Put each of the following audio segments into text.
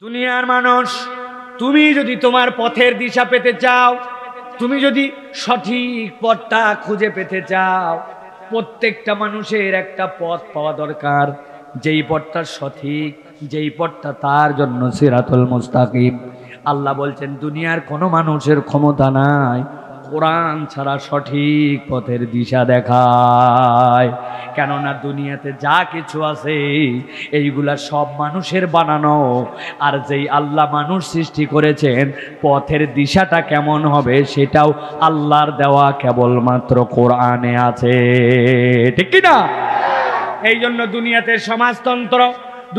দুনিয়ার মানুষ, তুমি যদি তোমার পথের দিশা পেতে চাও, তুমি যদি সঠিক পথটা খুঁজে পেতে চাও, প্রত্যেকটা মানুষের একটা পথ পাওয়া দরকার, যেই পথটা সঠিক, যেই পথটা তার জন্য সিরাতুল মুস্তাকিম। আল্লাহ বলছেন দুনিয়ার কোনো মানুষের ক্ষমতা নাই কোরআন ছাড়া সঠিক পথের দিশা দেখায়। কেননা দুনিয়াতে যা কিছু আছে এইগুলা সব মানুষের বানানো, আর যেই আল্লাহ মানুষ সৃষ্টি করেছেন পথের দিশাটা কেমন হবে সেটাও আল্লাহর দেওয়া কেবলমাত্র কোরআনে আছে, ঠিক কি না? এই জন্য দুনিয়াতে সমাজতন্ত্র,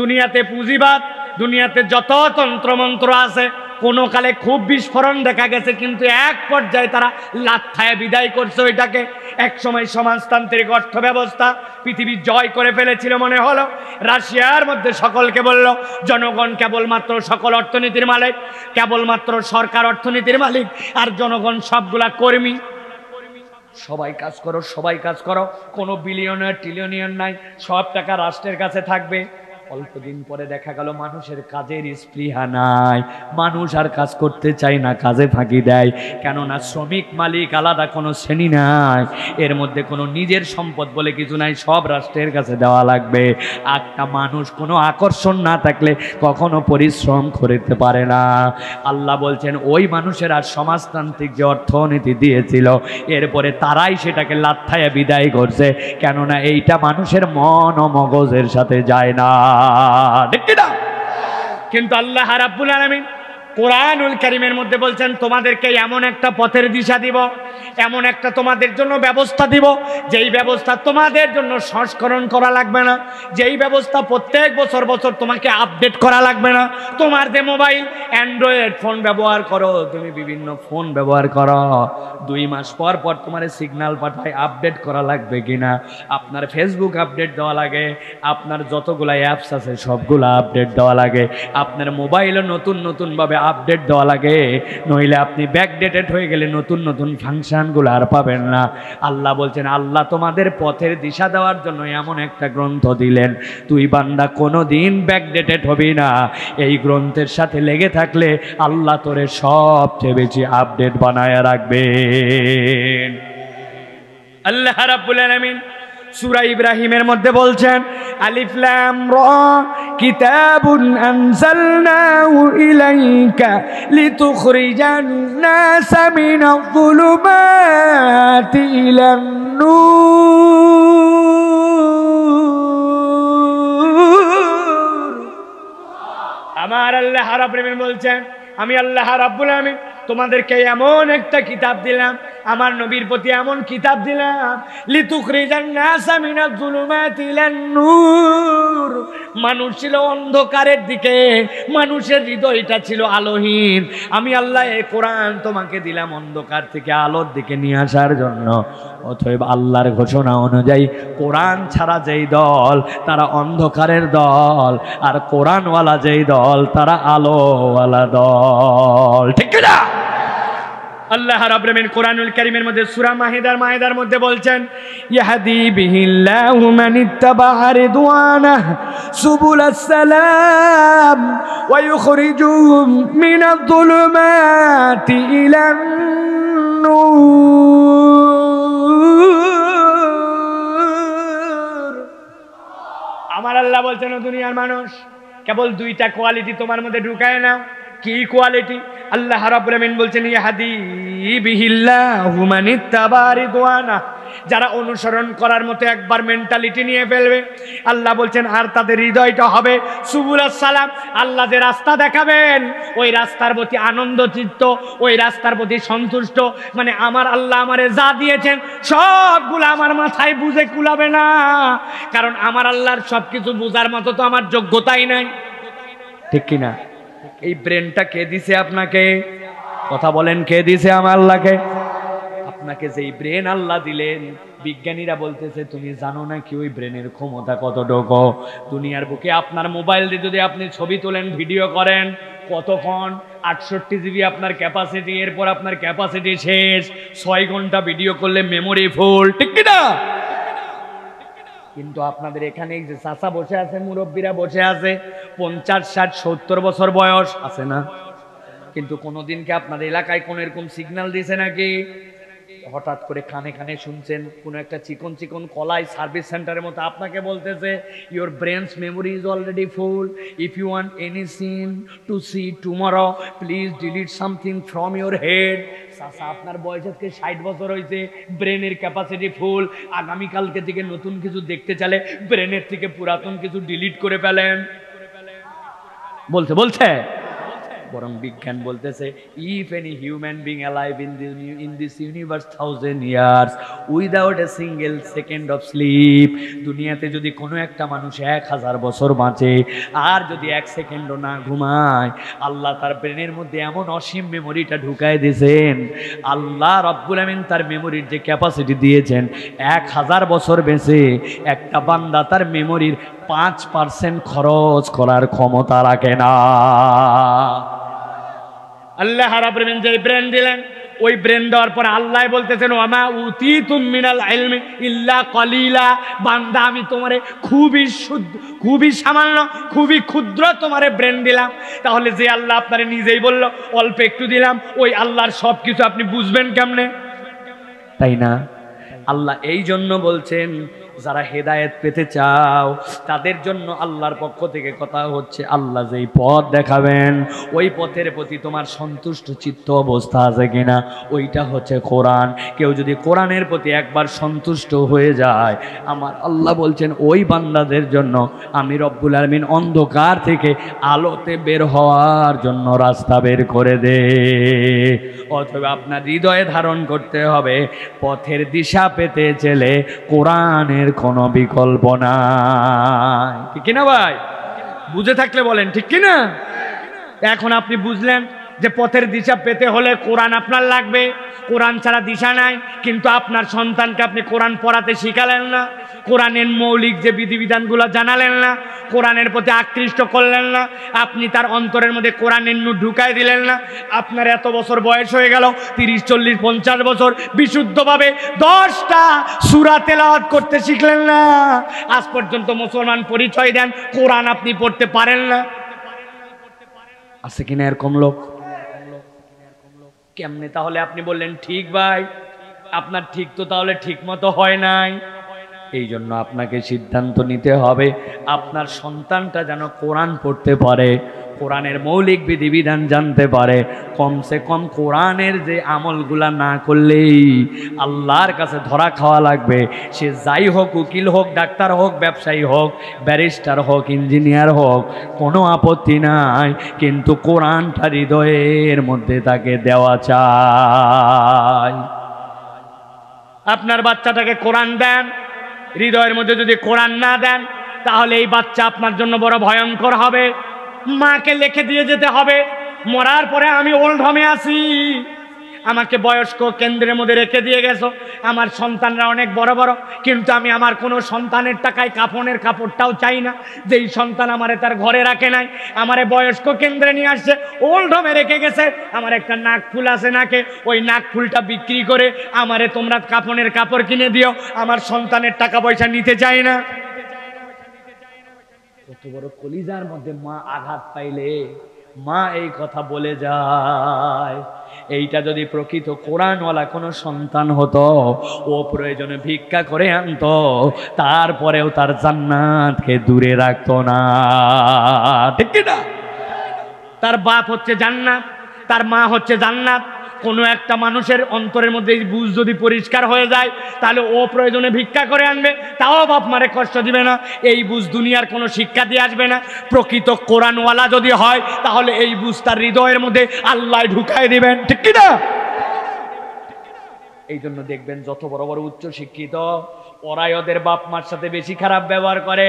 দুনিয়াতে পুঁজিবাদ, দুনিয়াতে যত তন্ত্রমন্ত্র আছে কোনো কালে খুব বিস্ফোরণ দেখা গেছে, কিন্তু এক পর্যায়ে তারা লাথ্থায় বিদায় করছে ওইটাকে। এক সময় সমাজতান্ত্রিক অর্থ ব্যবস্থা পৃথিবী জয় করে ফেলেছিল মনে হলো। রাশিয়ার মধ্যে সকলকে বলল জনগণ কেবলমাত্র সকল অর্থনীতির মালিক, কেবলমাত্র সরকার অর্থনীতির মালিক, আর জনগণ সবগুলা কর্মী। সবাই কাজ করো, সবাই কাজ করো, কোনো বিলিয়নিয়ার ট্রিলিয়নিয়ার নাই, সব টাকা রাষ্ট্রের কাছে থাকবে। অল্প দিন পরে দেখা গেল মানুষের কাজের স্পৃহা নাই, মানুষ আর কাজ করতে চায় না, কাজে ফাঁকি দেয়। কেননা শ্রমিক মালিক আলাদা কোনো শ্রেণী নাই, এর মধ্যে কোনো নিজের সম্পদ বলে কিছু নাই, সব রাষ্ট্রের কাছে দেওয়া লাগবে। একটা মানুষ কোনো আকর্ষণ না থাকলে কখনো পরিশ্রম করতে পারে না। আল্লাহ বলছেন ওই মানুষের আর সমাজতান্ত্রিক যে অর্থনীতি দিয়েছিল এরপরে তারাই সেটাকে লাথ্থায় বিদায় করছে, কেননা এইটা মানুষের মন ও মগজের সাথে যায় না, ঠিক না? কিন্তু আল্লাহ রাব্বুল আলামিন কোরআনুল কারীমের মধ্যে বলছেন তোমাদেরকে এমন একটা পথের দিশা দিব, এমন একটা তোমাদের জন্য ব্যবস্থা দিব, যেই ব্যবস্থা তোমাদের জন্য সংস্করণ করা লাগবে না, যেই ব্যবস্থা প্রত্যেক বছর বছর তোমাকে আপডেট করা লাগবে না। তোমার যে মোবাইল অ্যান্ড্রয়েড ফোন ব্যবহার করো, তুমি বিভিন্ন ফোন ব্যবহার করো, 2 মাস পর পর তোমার সিগন্যাল পাঠায় আপডেট করা লাগবে কিনা। আপনার ফেসবুক আপডেট দেওয়া লাগে, আপনার যতগুলা অ্যাপস আছে সবগুলা আপডেট দেওয়া লাগে, আপনার মোবাইলও নতুন নতুনভাবে আপডেট দেওয়া লাগে, নইলে আপনি ব্যাকডেটেড হয়ে গেলে নতুন নতুন ফাংশনগুলো আর পাবেন না। আল্লাহ বলছেন আল্লাহ তোমাদের পথের দিশা দেওয়ার জন্য এমন একটা গ্রন্থ দিলেন, তুই বান্দা কোনো দিন ব্যাকডেটেড হবি না। এই গ্রন্থের সাথে লেগে থাকলে আল্লাহ তোরে সবচেয়ে বেশি আপডেট বানায় রাখবেন। আল্লাহ রাব্বুল আলামিন সূরা ইব্রাহিমের মধ্যে বলছেন আলিফ লাম রা কিতাবুন আনজালনাহু ইলাইকা লিতুখরিজান নাসা মিনাল যুলুমাতি ইলান নূর। আমার আল্লাহ রাব্বুল আলামিন বলছেন আমি আল্লাহ রাব্বুল আলামিন তোমাদেরকে এমন একটা কিতাব দিলাম, আমার নবীর প্রতি এমন কিতাব দিলাম লিতুখরিজান নাসা মিনাজ যুলুমাতি ইলান নূর। মানুষ ছিল অন্ধকারের দিকে, মানুষের হৃদয়টা ছিল আলোহীন। আমি আল্লাহ এই কোরআন তোমাকে দিলাম অন্ধকার থেকে আলোর দিকে নিয়ে আসার জন্য। অতএব আল্লাহর ঘোষণা অনুযায়ী কোরআন ছাড়া যেই দল তারা অন্ধকারের দল, আর কোরআনওয়ালা যেই দল তারা আলোওয়ালা দল, ঠিক না? আল্লাহ রাব্বুল আলামিন কোরআনুল কারীমের মধ্যে সূরা মাইদার মধ্যে বলছেন ইয়াহদি বিহিল্লাহু মানিত্তাবা'a রিদওয়ানাহু সুবুলাস সালাম ওয়া ইউখরিজুহুম মিনাজ যুলুমাতি ইলান নূর। আমার আল্লাহ বলছেন দুনিয়ার মানুষ কেবল 2টা কোয়ালিটি তোমার মধ্যে ঢুকায় না। কি কোয়ালিটি? আল্লাহ রাব্বুল আলামিন বলছেন ইয়াহদি বিহিল্লাহু মানিত্তাবা'a রিদওয়ানাহু, যারা অনুসরণ করার মতো একবার মেন্টালিটি নিয়ে ফেলবে আল্লাহ বলছেন আর তাদের হৃদয়টা হবে সুবুলাস সালাম, আল্লাহ যে রাস্তা দেখাবেন ওই রাস্তার প্রতি আনন্দ চিত্ত, ওই রাস্তার প্রতি সন্তুষ্ট। মানে আমার আল্লাহ আমারে যা দিয়েছেন সবগুলো আমার মাথায় বুঝে কুলাবে না, কারণ আমার আল্লাহর সবকিছু বুঝার মতো তো আমার যোগ্যতাই নাই, ঠিক কিনা? এই ব্রেনটা কে দিছে আপনাকে? কথা বলেন, কে দিছে? আমার আল্লাহকে। আপনাকে যেই ব্রেন আল্লাহ দিলেন, বিজ্ঞানীরা বলতেছে তুমি জানো না কি ওই ব্রেনের ক্ষমতা কতটুকু। দুনিয়ার বুকে আপনার মোবাইল দিয়ে যদি আপনি ছবি তোলেন, ভিডিও করেন, কতক্ষণ? 68 জিবি আপনার ক্যাপাসিটি, এরপর আপনার ক্যাপাসিটি শেষ। 6 ঘন্টা ভিডিও করলে মেমোরি ফুল, ঠিক কিনা? কিন্তু আপনাদের এখানে এই যে চাচা বসে আছে, মুরব্বীরা বসে আছে, 50, 60, 70 বছর বয়স আছে না? কিন্তু কোনোদিনকে আপনাদের এলাকায় কোন এরকম সিগন্যাল দিয়েছে নাকি? হঠাৎ করে কানে কানে শুনছেন কোন একটা চিকন চিকন কলাই সার্ভিস সেন্টারের মতো আপনাকে বলতেছে, your brain's memory is already full, if you want any scene to see tomorrow please delete something from your head. চাচা আপনার বয়স আজকে 60 বছর হয়েছে, ব্রেনের ক্যাপাসিটি ফুল, আগামীকালকে থেকে নতুন কিছু দেখতে চাইলে ব্রেনের থেকে পুরাতন কিছু ডিলিট করে ফেলেন। বলছে বরং বিজ্ঞান বলতেছে, if any human being alive in this universe 1000 years without a single second of sleep, দুনিয়াতে যদি কোনো একটা মানুষ 1000 বছর বাঁচে আর যদি 1 সেকেন্ডও না ঘুমায়, আল্লাহ তার ব্রেনের মধ্যে এমন অসীম মেমোরিটা ঢুকায় দিয়েছেন। আল্লাহ রাব্বুল আমিন তার মেমোরির যে ক্যাপাসিটি দিয়েছেন, 1000 বছর বেঁচে একটা বান্দা তার মেমোরির 5% খরচ করার ক্ষমতা রাখে না। আল্লাহ রাব্বুল আমিন যে ব্রেন দিলেন, ওই ব্রেন দেওয়ার পর আল্লাহ বলতেছেন, ওয়ামা উতিতুম মিনাল ইলমি ইল্লা কলিলা, বান্দা আমি তোমারে খুবই সামান্য, খুবই ক্ষুদ্র তোমারে ব্রেন দিলাম। তাহলে যে আল্লাহ আপনারে নিজেই বলল অল্প একটু দিলাম, ওই আল্লাহর সব কিছু আপনি বুঝবেন কেমনে? তাই না? আল্লাহ এই জন্য বলছেন, যারা হেদায়েত পেতে চাও তাদের জন্য আল্লাহর পক্ষ থেকে কথা হচ্ছে, আল্লাহ যেই পথ দেখাবেন ওই পথের প্রতি তোমার সন্তুষ্ট চিত্ত অবস্থা আছে কিনা, ওইটা হচ্ছে কোরআন। কেউ যদি কোরআনের প্রতি একবার সন্তুষ্ট হয়ে যায়, আমার আল্লাহ বলছেন ওই বান্দাদের জন্য আমি রব্বুল আলামিন অন্ধকার থেকে আলোতে বের হওয়ার জন্য রাস্তা বের করে দে। অথবা আপনার হৃদয়ে ধারণ করতে হবে, পথের দিশা পেতে চলে কোরআনের কোনো বিকল্প নাই। ঠিক কিনা ভাই? বুঝে থাকলে বলেন ঠিক কিনা? এখন আপনি বুঝলেন যে পথের দিশা পেতে হলে কোরআন আপনার লাগবে, কোরআন ছাড়া দিশা নাই। কিন্তু আপনার সন্তানকে আপনি কোরআন পড়াতে শিখালেন না, কোরআনের মৌলিক যে বিধিবিধানগুলো জানালেন না, কোরআনের প্রতি আকৃষ্ট করলেন না, আপনি তার অন্তরের মধ্যে কোরআনের নূর ঢুকাই দিলেন না। আপনার এত বছর বয়স হয়ে গেল, 30, 40, 50 বছর, বিশুদ্ধভাবে 10টা সূরা তেলাওয়াত করতে শিখলেন না। আজ পর্যন্ত মুসলমান পরিচয় দেন, কোরআন আপনি পড়তে পারেন না। আছে কিনা এরকম লোক? কেমনে তাহলে আপনি বললেন ঠিক ভাই? আপনার ঠিক তো তাহলে ঠিক মতো হয় নাই। এই জন্য আপনাকে সিদ্ধান্ত নিতে হবে, আপনার সন্তানটা যেন কোরআন পড়তে পারে, কোরআনের মৌলিক বিধিবিধান জানতে পারে। কমসে কম কোরআনের যে আমলগুলা না করলেই আল্লাহর কাছে ধরা খাওয়া লাগবে। সে যাই হোক, উকিল হোক, ডাক্তার হোক, ব্যবসায়ী হোক, ব্যারিস্টার হোক, ইঞ্জিনিয়ার হোক, কোনো আপত্তি নাই, কিন্তু কোরআনটা হৃদয়ের মধ্যে তাকে দেওয়া চাই। আপনার বাচ্চাটাকে কোরআন দেন, হৃদয়ের মধ্যে যদি কোরআন না দেন তাহলে এই বাচ্চা আপনার জন্য বড় ভয়ঙ্কর হবে। মাকে লিখে দিয়ে যেতে হবে, মরার পরে আমি ওল্ড হোমে আছি, আমাকে বয়স্ক কেন্দ্রের মধ্যে রেখে দিয়ে গেছো, আমার সন্তানরা অনেক বড় বড়, কিন্তু আমি আমার কোনো সন্তানের টাকায় কাফনের কাপড়টাও চাই না। যেই সন্তান আমারে তার ঘরে রাখে নাই, আমারে বয়স্ক কেন্দ্রে নিয়ে আসছে, ওল্ড হোমে রেখে গেছে, আমার একটা নাক ফুল আছে নাকে, ওই নাক ফুলটা বিক্রি করে আমারে তোমরা কাফনের কাপড় কিনে দিও, আমার সন্তানের টাকা পয়সা নিতে চাই না। কত বড় কলিজার মধ্যে মা আঘাত পাইলে মা এই কথা বলে যায়। এইটা যদি প্রকৃত কোরআনওয়ালা কোনো সন্তান হতো, ও প্রয়োজনে ভিক্ষা করে আনতো, তারপরেও তার জান্নাতকে দূরে রাখতো না। ঠিক কিনা? তার বাপ হচ্ছে জান্নাত, তার মা হচ্ছে জান্নাত। কোনো একটা মানুষের অন্তরের মধ্যে এই বুঝ যদি পরিষ্কার হয়ে যায়, তাহলে ও প্রয়োজনে ভিক্ষা করে আনবে, তাও বাপ মারে কষ্ট দিবে না। এই বুঝ দুনিয়ার কোনো শিক্ষা দিয়ে আসবে না। প্রকৃত কোরআনওয়ালা যদি হয়, তাহলে এই বুঝ তার হৃদয়ের মধ্যে আল্লাহ ঢুকায় দিবেন। ঠিক কিনা? এই জন্য দেখবেন যত বড় বড় উচ্চ শিক্ষিত, ওরাই ওদের বাপ মার সাথে বেশি খারাপ ব্যবহার করে।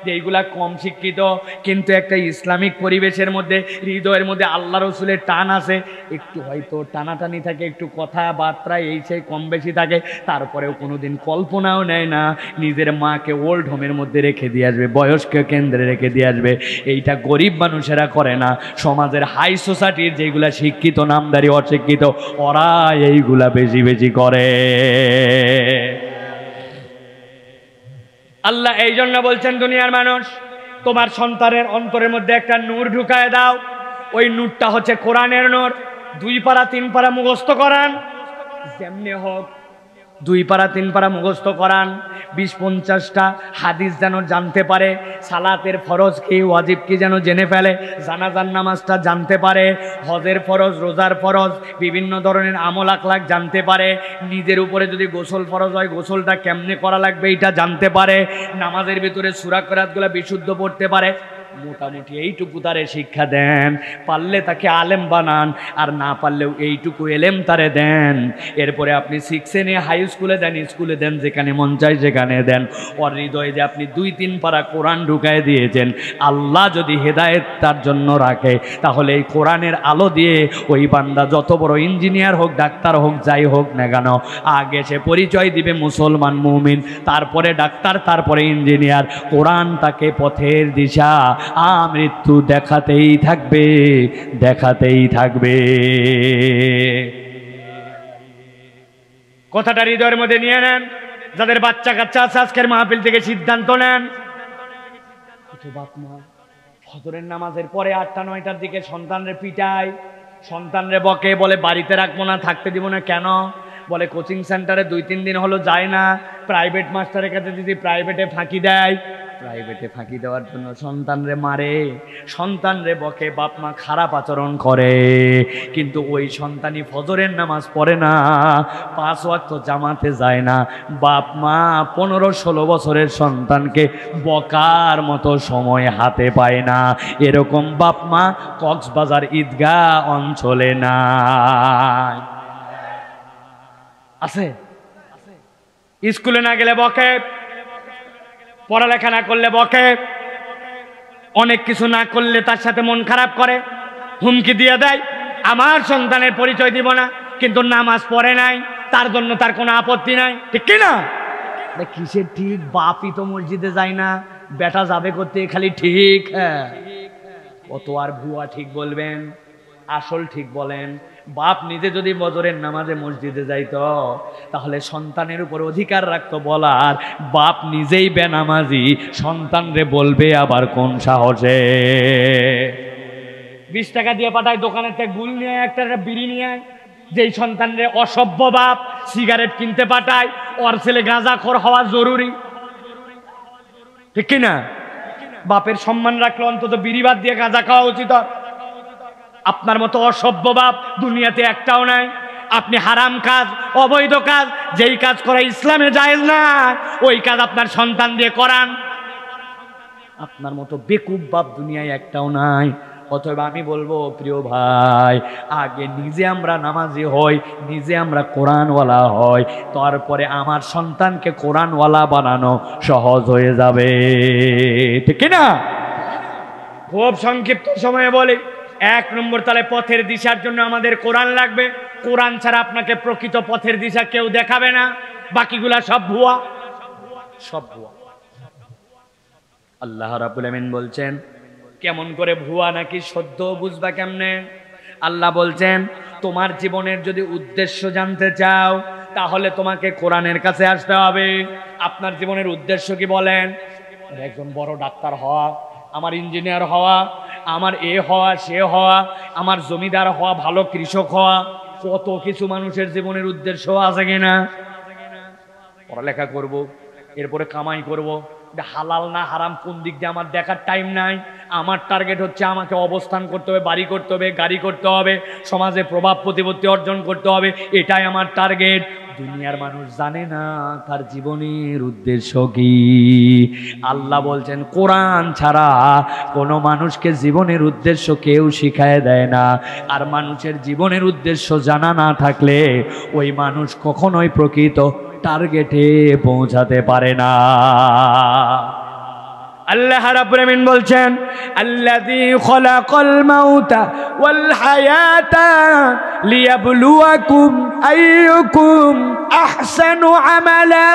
যেইগুলা কম শিক্ষিত কিন্তু একটা ইসলামিক পরিবেশের মধ্যে হৃদয়ের মধ্যে আল্লাহ রসুলের টান আছে, একটু হয়তো টানাটানি থাকে, একটু কথাবার্তা এই সেই কম বেশি থাকে, তারপরেও কোনোদিন কল্পনাও নেয় না নিজের মাকে ওল্ড হোমের মধ্যে রেখে দিয়ে আসবে, বয়স্ক কেন্দ্রে রেখে দিয়ে আসবে। এইটা গরিব মানুষেরা করে না, সমাজের হাই সোসাইটির যেগুলা শিক্ষিত, নামদারি, অশিক্ষিত, ওরা এইগুলা বেশি বেশি করে। আল্লাহ এই জন্য বলছেন, দুনিয়ার মানুষ, তোমার সন্তানের অন্তরের মধ্যে একটা নূর ঢুকায় দাও। ওই নূরটা হচ্ছে কোরআনের নূর। 2 পারা 3 পারা মুখস্থ করান, যেমনি হোক 2 পারা 3 পারা মুখস্থ করান। 20-50টা হাদিস যেন জানতে পারে, সালাতের ফরজ কি ওয়াজিব কি যেন জেনে ফেলে, জানাজার নামাজটা জানতে পারে, হজের ফরজ রোজার ফরজ বিভিন্ন ধরনের আমল আখলাক জানতে পারে, নিজের উপরে যদি গোসল ফরজ হয় গোসলটা কেমনে করা লাগবে এটা জানতে পারে, নামাজের ভিতরে সূরা কিরাতগুলো বিশুদ্ধ পড়তে পারে। মোটামুটি এইটুকু তারে শিক্ষা দেন। পারলে তাকে আলেম বানান, আর না পারলেও এইটুকু এলেম তারে দেন। এরপরে আপনি 6 এ নিয়ে হাই স্কুলে দেন, স্কুলে দেন, যেখানে মন চায় সেখানে দেন। ওর হৃদয়ে যে আপনি 2-3 পারা কোরআন ঢুকায় দিয়েছেন, আল্লাহ যদি হেদায়েত তার জন্য রাখে, তাহলে এই কোরআনের আলো দিয়ে ওই বান্দা যত বড় ইঞ্জিনিয়ার হোক, ডাক্তার হোক, যাই হোক না কেন, আগে সে পরিচয় দিবে মুসলমান মুমিন, তারপরে ডাক্তার, তারপরে ইঞ্জিনিয়ার। কোরআন তাকে পথের দিশা মৃত্যু দেখাতেই থাকবে, দেখাতেই থাকবে। কথাটা হৃদয়ের মধ্যে নিয়ে নেন। যাদের বাচ্চা কাচ্চা আছে, আজকের মাহফিল থেকে সিদ্ধান্ত নেন। বাপ মা ফজরের নামাজের পরে 8টা-9টার দিকে সন্তানরে পিটায়, সন্তানরে বকে, বলে বাড়িতে রাখবো না, থাকতে দিব না। কেন? বলে কোচিং সেন্টারে 2-3 দিন হলো যায় না, প্রাইভেট মাস্টারের কাছে যদি প্রাইভেটে ফাঁকি দেয়, প্রাইভেটে ফাঁকি দেওয়ার জন্য সন্তানরে মারে, সন্তানরে বকে, বাপ মা খারাপ আচরণ করে। কিন্তু ওই সন্তানই ফজরের নামাজ পড়ে না, 5 ওয়াক্ত জামাতে যায় না। বাপ মা 15-16 বছরের সন্তানকে বকার মতো সময় হাতে পায় না। এরকম বাপ মা কক্সবাজার ঈদগাহ অঞ্চলে নাই। আছে? স্কুলে না গেলে বকে, পড়ালেখা না করলে বকে, অনেক কিছু না করলে তার সাথে মন খারাপ করে, হুমকি দিয়ে দেয়, আমার সন্তানের পরিচয় দিব না, কিন্তু নামাজ পড়ে নাই, তার জন্য তার কোনো আপত্তি নাই। ঠিক কিনা? কিসের ঠিক? বাপই তো মসজিদে যায় না, বেটা যাবে করতে খালি ঠিক। হ্যাঁ, কত আর ভুয়া ঠিক বলবেন, আসল ঠিক বলেন। বাপ নিজে যদি ফজরের নামাজে মসজিদে যাইতো, তাহলে সন্তানের উপর অধিকার রাখতো বলার। বাপ নিজেই বেনামাজি, সন্তানরে বলবে আবার কোন সাহসে? 20 টাকা দিয়ে পাঠায় দোকানের থেকে গুল নিয়ে, একটা বিড়ি নিয়ে। যেই সন্তানরে অসভ্য বাপ সিগারেট কিনতে পাঠায়, ওর ছেলে গাঁজাখোর হওয়া জরুরি। ঠিক কিনা? বাপের সম্মান রাখলে অন্তত বিড়ি বাদ দিয়ে গাঁজা খাওয়া উচিত। আপনার মতো অসভ্য বাপ দুনিয়াতে একটাও নাই। আপনি হারাম কাজ, অবৈধ কাজ, যেই কাজ করা ইসলামে জায়েজ না, ওই কাজ আপনার সন্তান দিয়ে করান। আপনার মতো বেকুব বাপ দুনিয়ায় একটাও নাই। অতএব আমি বলবো, প্রিয় ভাই, আগে নিজে আমরা নামাজি হই, নিজে আমরা কোরআনওয়ালা হই, তারপরে আমার সন্তানকে কোরআনওয়ালা বানানো সহজ হয়ে যাবে। ঠিক না? খুব সংক্ষিপ্ত সময়ে বলি, 1 নম্বর, তাহলে পথের দিশার জন্য আমাদের কোরআন লাগবে। কোরআন ছাড়া আপনাকে প্রকৃত পথের দিশা কেউ দেখাবে না, বাকিগুলা সব ভুয়া, সব ভুয়া। আল্লাহ রাব্বুল আমিন বলছেন, কেমন করে ভুয়া নাকি সত্য বুঝবা কেমনে? আল্লাহ বলছেন, তোমার জীবনের যদি উদ্দেশ্য জানতে চাও, তাহলে তোমাকে কোরআনের কাছে আসতে হবে। আপনার জীবনের উদ্দেশ্য কি বলেন? একজন বড় ডাক্তার হওয়া, আমার ইঞ্জিনিয়ার হওয়া, আমার এ হওয়া, সে হওয়া, আমার জমিদার হওয়া, ভালো কৃষক হওয়া। কত কিছু মানুষের জীবনের উদ্দেশ্য আছে কিনা? পড়ালেখা করব, এরপরে কামাই করব, হালাল না হারাম কোন দিক দিয়ে আমার দেখার টাইম নাই। আমার টার্গেট হচ্ছে আমাকে অবস্থান করতে হবে, বাড়ি করতে হবে, গাড়ি করতে হবে, সমাজে প্রভাব প্রতিপত্তি অর্জন করতে হবে, এটাই আমার টার্গেট। দুনিয়ার মানুষ জানে না তার জীবনের উদ্দেশ্য কি। আল্লাহ বলছেন, কোরআন ছাড়া কোনো মানুষকে জীবনের উদ্দেশ্য কেউ শিখায় দেয় না। আর মানুষের জীবনের উদ্দেশ্য জানা না থাকলে ওই মানুষ কখনোই প্রকৃত টার্গেটে পৌঁছাতে পারে না। আল্লাহ রাব্বুল আমিন বলছেন, আল্লাযী খালাকাল মাউতা ওয়াল হায়াতা লিয়াবলুয়াকুম আইয়ুকুম আহসানু আমালা।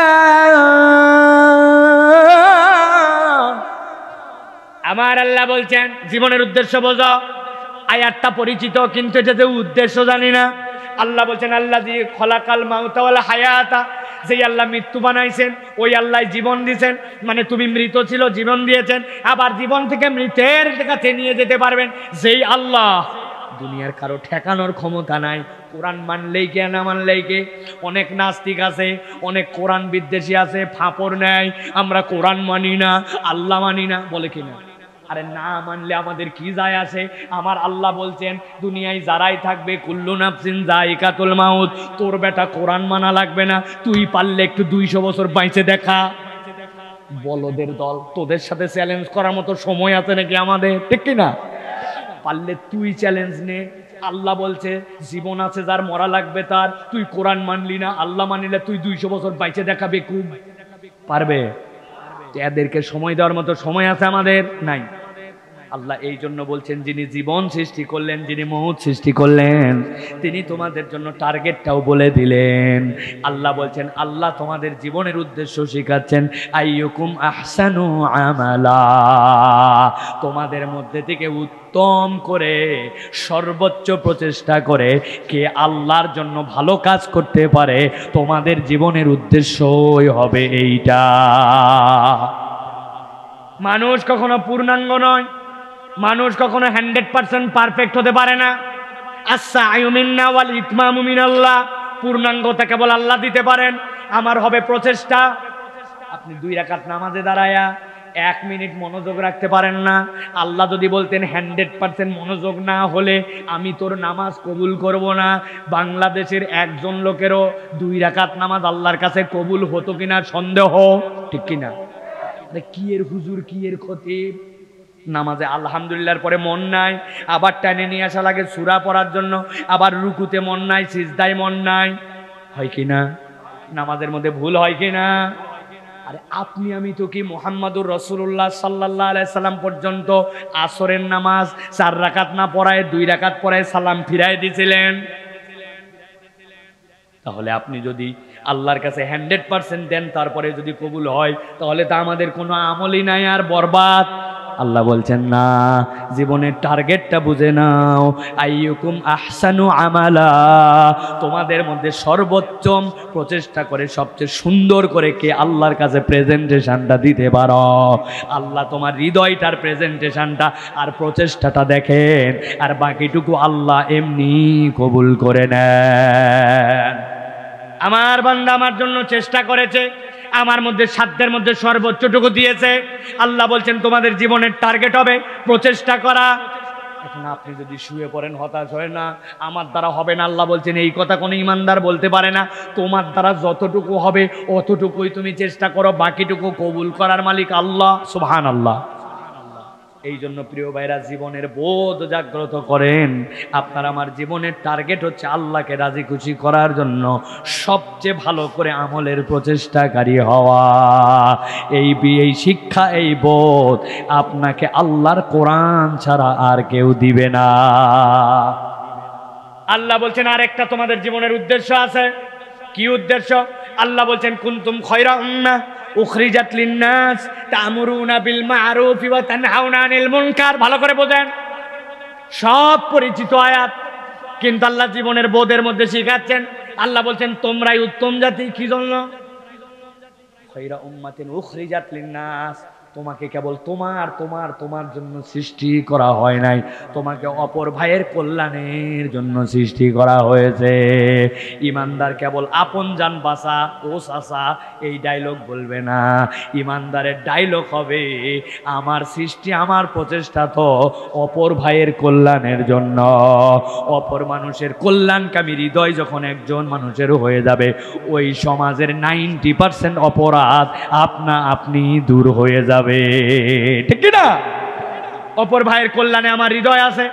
আমার আল্লাহ বলছেন, জীবনের উদ্দেশ্য বোঝো। আয়াতটা পরিচিত, কিন্তু এটাতে উদ্দেশ্য জানি না। আল্লাহ বলছেন, আল্লাযী খালাকাল মাউতা ওয়াল হায়াতা, যেই আল্লাহ মৃত্যু বানাইছেন ওই আল্লাহ জীবন দিয়েছেন, মানে তুমি মৃত ছিল জীবন দিয়েছেন, আবার জীবন থেকে মৃতের কাছে নিয়ে যেতে পারবেন যেই আল্লাহ, দুনিয়ার কারো ঠেকানোর ক্ষমতা নাই। কোরআন মানলেই কে না মানলেই কে। অনেক নাস্তিক আছে, অনেক কোরআন বিদ্বেষী আছে, ফাপড় নেয় আমরা কোরআন মানি না, আল্লাহ মানি না, বলে কিনা। আরে না মানলে আমাদের কি যায় আসে? আমার আল্লাহ বলছেন দুনিয়ায় যারাই থাকবে কুল্লু নাফসিন যায়িকাতুল মাউত। তোর বেটা কোরআন মানা লাগবে না, তুই পারলে একটু 200 বছর বাইচে দেখা। বলদের দল, তোদের সাথে চ্যালেঞ্জ করার মতো সময় আছে নাকি আমাদের? ঠিক কিনা? পারলে তুই চ্যালেঞ্জ নে। আল্লাহ বলছে জীবন আছে যার, মরা লাগবে তার। তুই কোরআন মানলি না, আল্লাহ মানিলে তুই 200 বছর বাইচে দেখাবে, খুব পারবে? এদেরকে সময় দেওয়ার মতো সময় আছে আমাদের? নাই। আল্লাহ এই জন্য বলছেন যিনি জীবন সৃষ্টি করলেন, যিনি মউত সৃষ্টি করলেন, তিনি তোমাদের জন্য টার্গেটটাও বলে দিলেন। আল্লাহ বলছেন আল্লাহ তোমাদের জীবনের উদ্দেশ্য শেখাচ্ছেন, আইয়ুকুম আহসানু আমালা, তোমাদের মধ্যে থেকে উত্তম করে সর্বোচ্চ প্রচেষ্টা করে কে আল্লাহর জন্য ভালো কাজ করতে পারে, তোমাদের জীবনের উদ্দেশ্যই হবে এইটা। মানুষ কখনো পূর্ণাঙ্গ নয়, মানুষ কখনো 100% পারফেক্ট হতে পারে না। আস-সা'য়ু মিন্না ওয়াল ইতমামু মিনাল্লাহ, পূর্ণাঙ্গতা কেবল আল্লাহ দিতে পারেন। আমার হবে প্রচেষ্টা। আপনি 2 রাকাত নামাজে দাঁড়ায়া 1 মিনিট মনোযোগ রাখতে পারেন না। আল্লাহ যদি বলতেন 100% মনোযোগ না হলে আমি তোর নামাজ কবুল করব না, বাংলাদেশের একজন লোকেরও 2 রাকাত নামাজ আল্লাহর কাছে কবুল হতো কিনা সন্দেহ, ঠিক কিনা? কি এর হুজুর, কি এর খতিব, নামাজে আলহামদুলিল্লাহর পরে মন নাই, আবার টানে নিয়ে আসা লাগে সূরা পড়ার জন্য, আবার রুকুতে মন নাই, সিজদায় মন নাই, হয় কিনা? নামাজের মধ্যে ভুল হয় কিনা? আরে আপনি আমি তো কি মুহাম্মাদুর রাসূলুল্লাহ সাল্লাল্লাহু আলাইহি সাল্লাম পর্যন্ত আসরের নামাজ 4 রাকাত না পড়ায় 2 রাকাত পড়ায় সালাম ফিরায় দিয়েছিলেন। তাহলে আপনি যদি আল্লাহর কাছে 100% দেন তারপরে যদি কবুল হয়, তাহলে তা আমাদের কোনো আমলই নাই আর বরবাদ। আল্লাহ বলছেন না, জীবনের টার্গেটটা বুঝে নাও, আইয়ুকুম আহসানু আমালা, তোমাদের মধ্যে সর্বোত্তম প্রচেষ্টা করে সবচেয়ে সুন্দর করে কে আল্লাহর কাছে প্রেজেন্টেশনটা দিতে পারো। আল্লাহ তোমার হৃদয়টার প্রেজেন্টেশনটা আর প্রচেষ্টাটা দেখেন, আর বাকিটুকু আল্লাহ এমনি কবুল করে নেন। আমার বান্দা আমার জন্য চেষ্টা করেছে, আমার মধ্যে সাধ্যের মধ্যে সর্বোচ্চটুকু দিয়েছে। আল্লাহ বলছেন তোমাদের জীবনের টার্গেট হবে প্রচেষ্টা করা। এখন আপনি যদি শুয়ে পড়েন হতাশ হয় না, আমার দ্বারা হবে না, আল্লাহ বলছেন এই কথা কোনো ইমানদার বলতে পারে না। তোমার দ্বারা যতটুকু হবে অতটুকুই তুমি চেষ্টা করো, বাকিটুকু কবুল করার মালিক আল্লাহ, সুবহানাল্লাহ। এই জন্য প্রিয় ভাইরা জীবনের বোধ জাগ্রত করেন। আপনার আমার জীবনের টার্গেট হচ্ছে আল্লাহকে রাজি খুশি করার জন্য সবচেয়ে ভালো করে আমলের প্রচেষ্টাকারী হওয়া। এই শিক্ষা, এই বোধ আপনাকে আল্লাহর কোরআন ছাড়া আর কেউ দিবে না। আল্লাহ বলছেন আরেকটা তোমাদের জীবনের উদ্দেশ্য আছে। কি উদ্দেশ্য? আল্লাহ বলছেন কুনতুম খায়রা উম্মাহ উখরিজাত লিন-নাস তা'মুরুনা বিল মা'রুফ ওয়া তানহাউনা আনিল মুনকার। ভালো করে বোঝেন, সব পরিচিত আয়াত, কিন্তু আল্লাহ জীবনের বোধের মধ্যে শিখাচ্ছেন। আল্লাহ বলছেন তোমরাই উত্তম জাতি। কি জন্য? খায়রা উম্মাতিন উখরিজাত লিন-নাস, তোমাকে কেবল তোমার জন্য সৃষ্টি করা হয় নাই, তোমাকে অপর ভাইয়ের কল্যাণের জন্য সৃষ্টি করা হয়েছে। ইমানদার কেবল আপন জান বাঁচা ও চাচা এই ডায়লগ বলবে না। ইমানদারের ডায়লগ হবে আমার সৃষ্টি, আমার প্রচেষ্টা তো অপর ভাইয়ের কল্যাণের জন্য। অপর মানুষের কল্যাণকামী হৃদয় যখন একজন মানুষের হয়ে যাবে, ওই সমাজের 90% অপরাধ আপনি দূর হয়ে যাবে। ঠিক না? অপর ভাইয়ের কল্যাণে আমার হৃদয় আছে,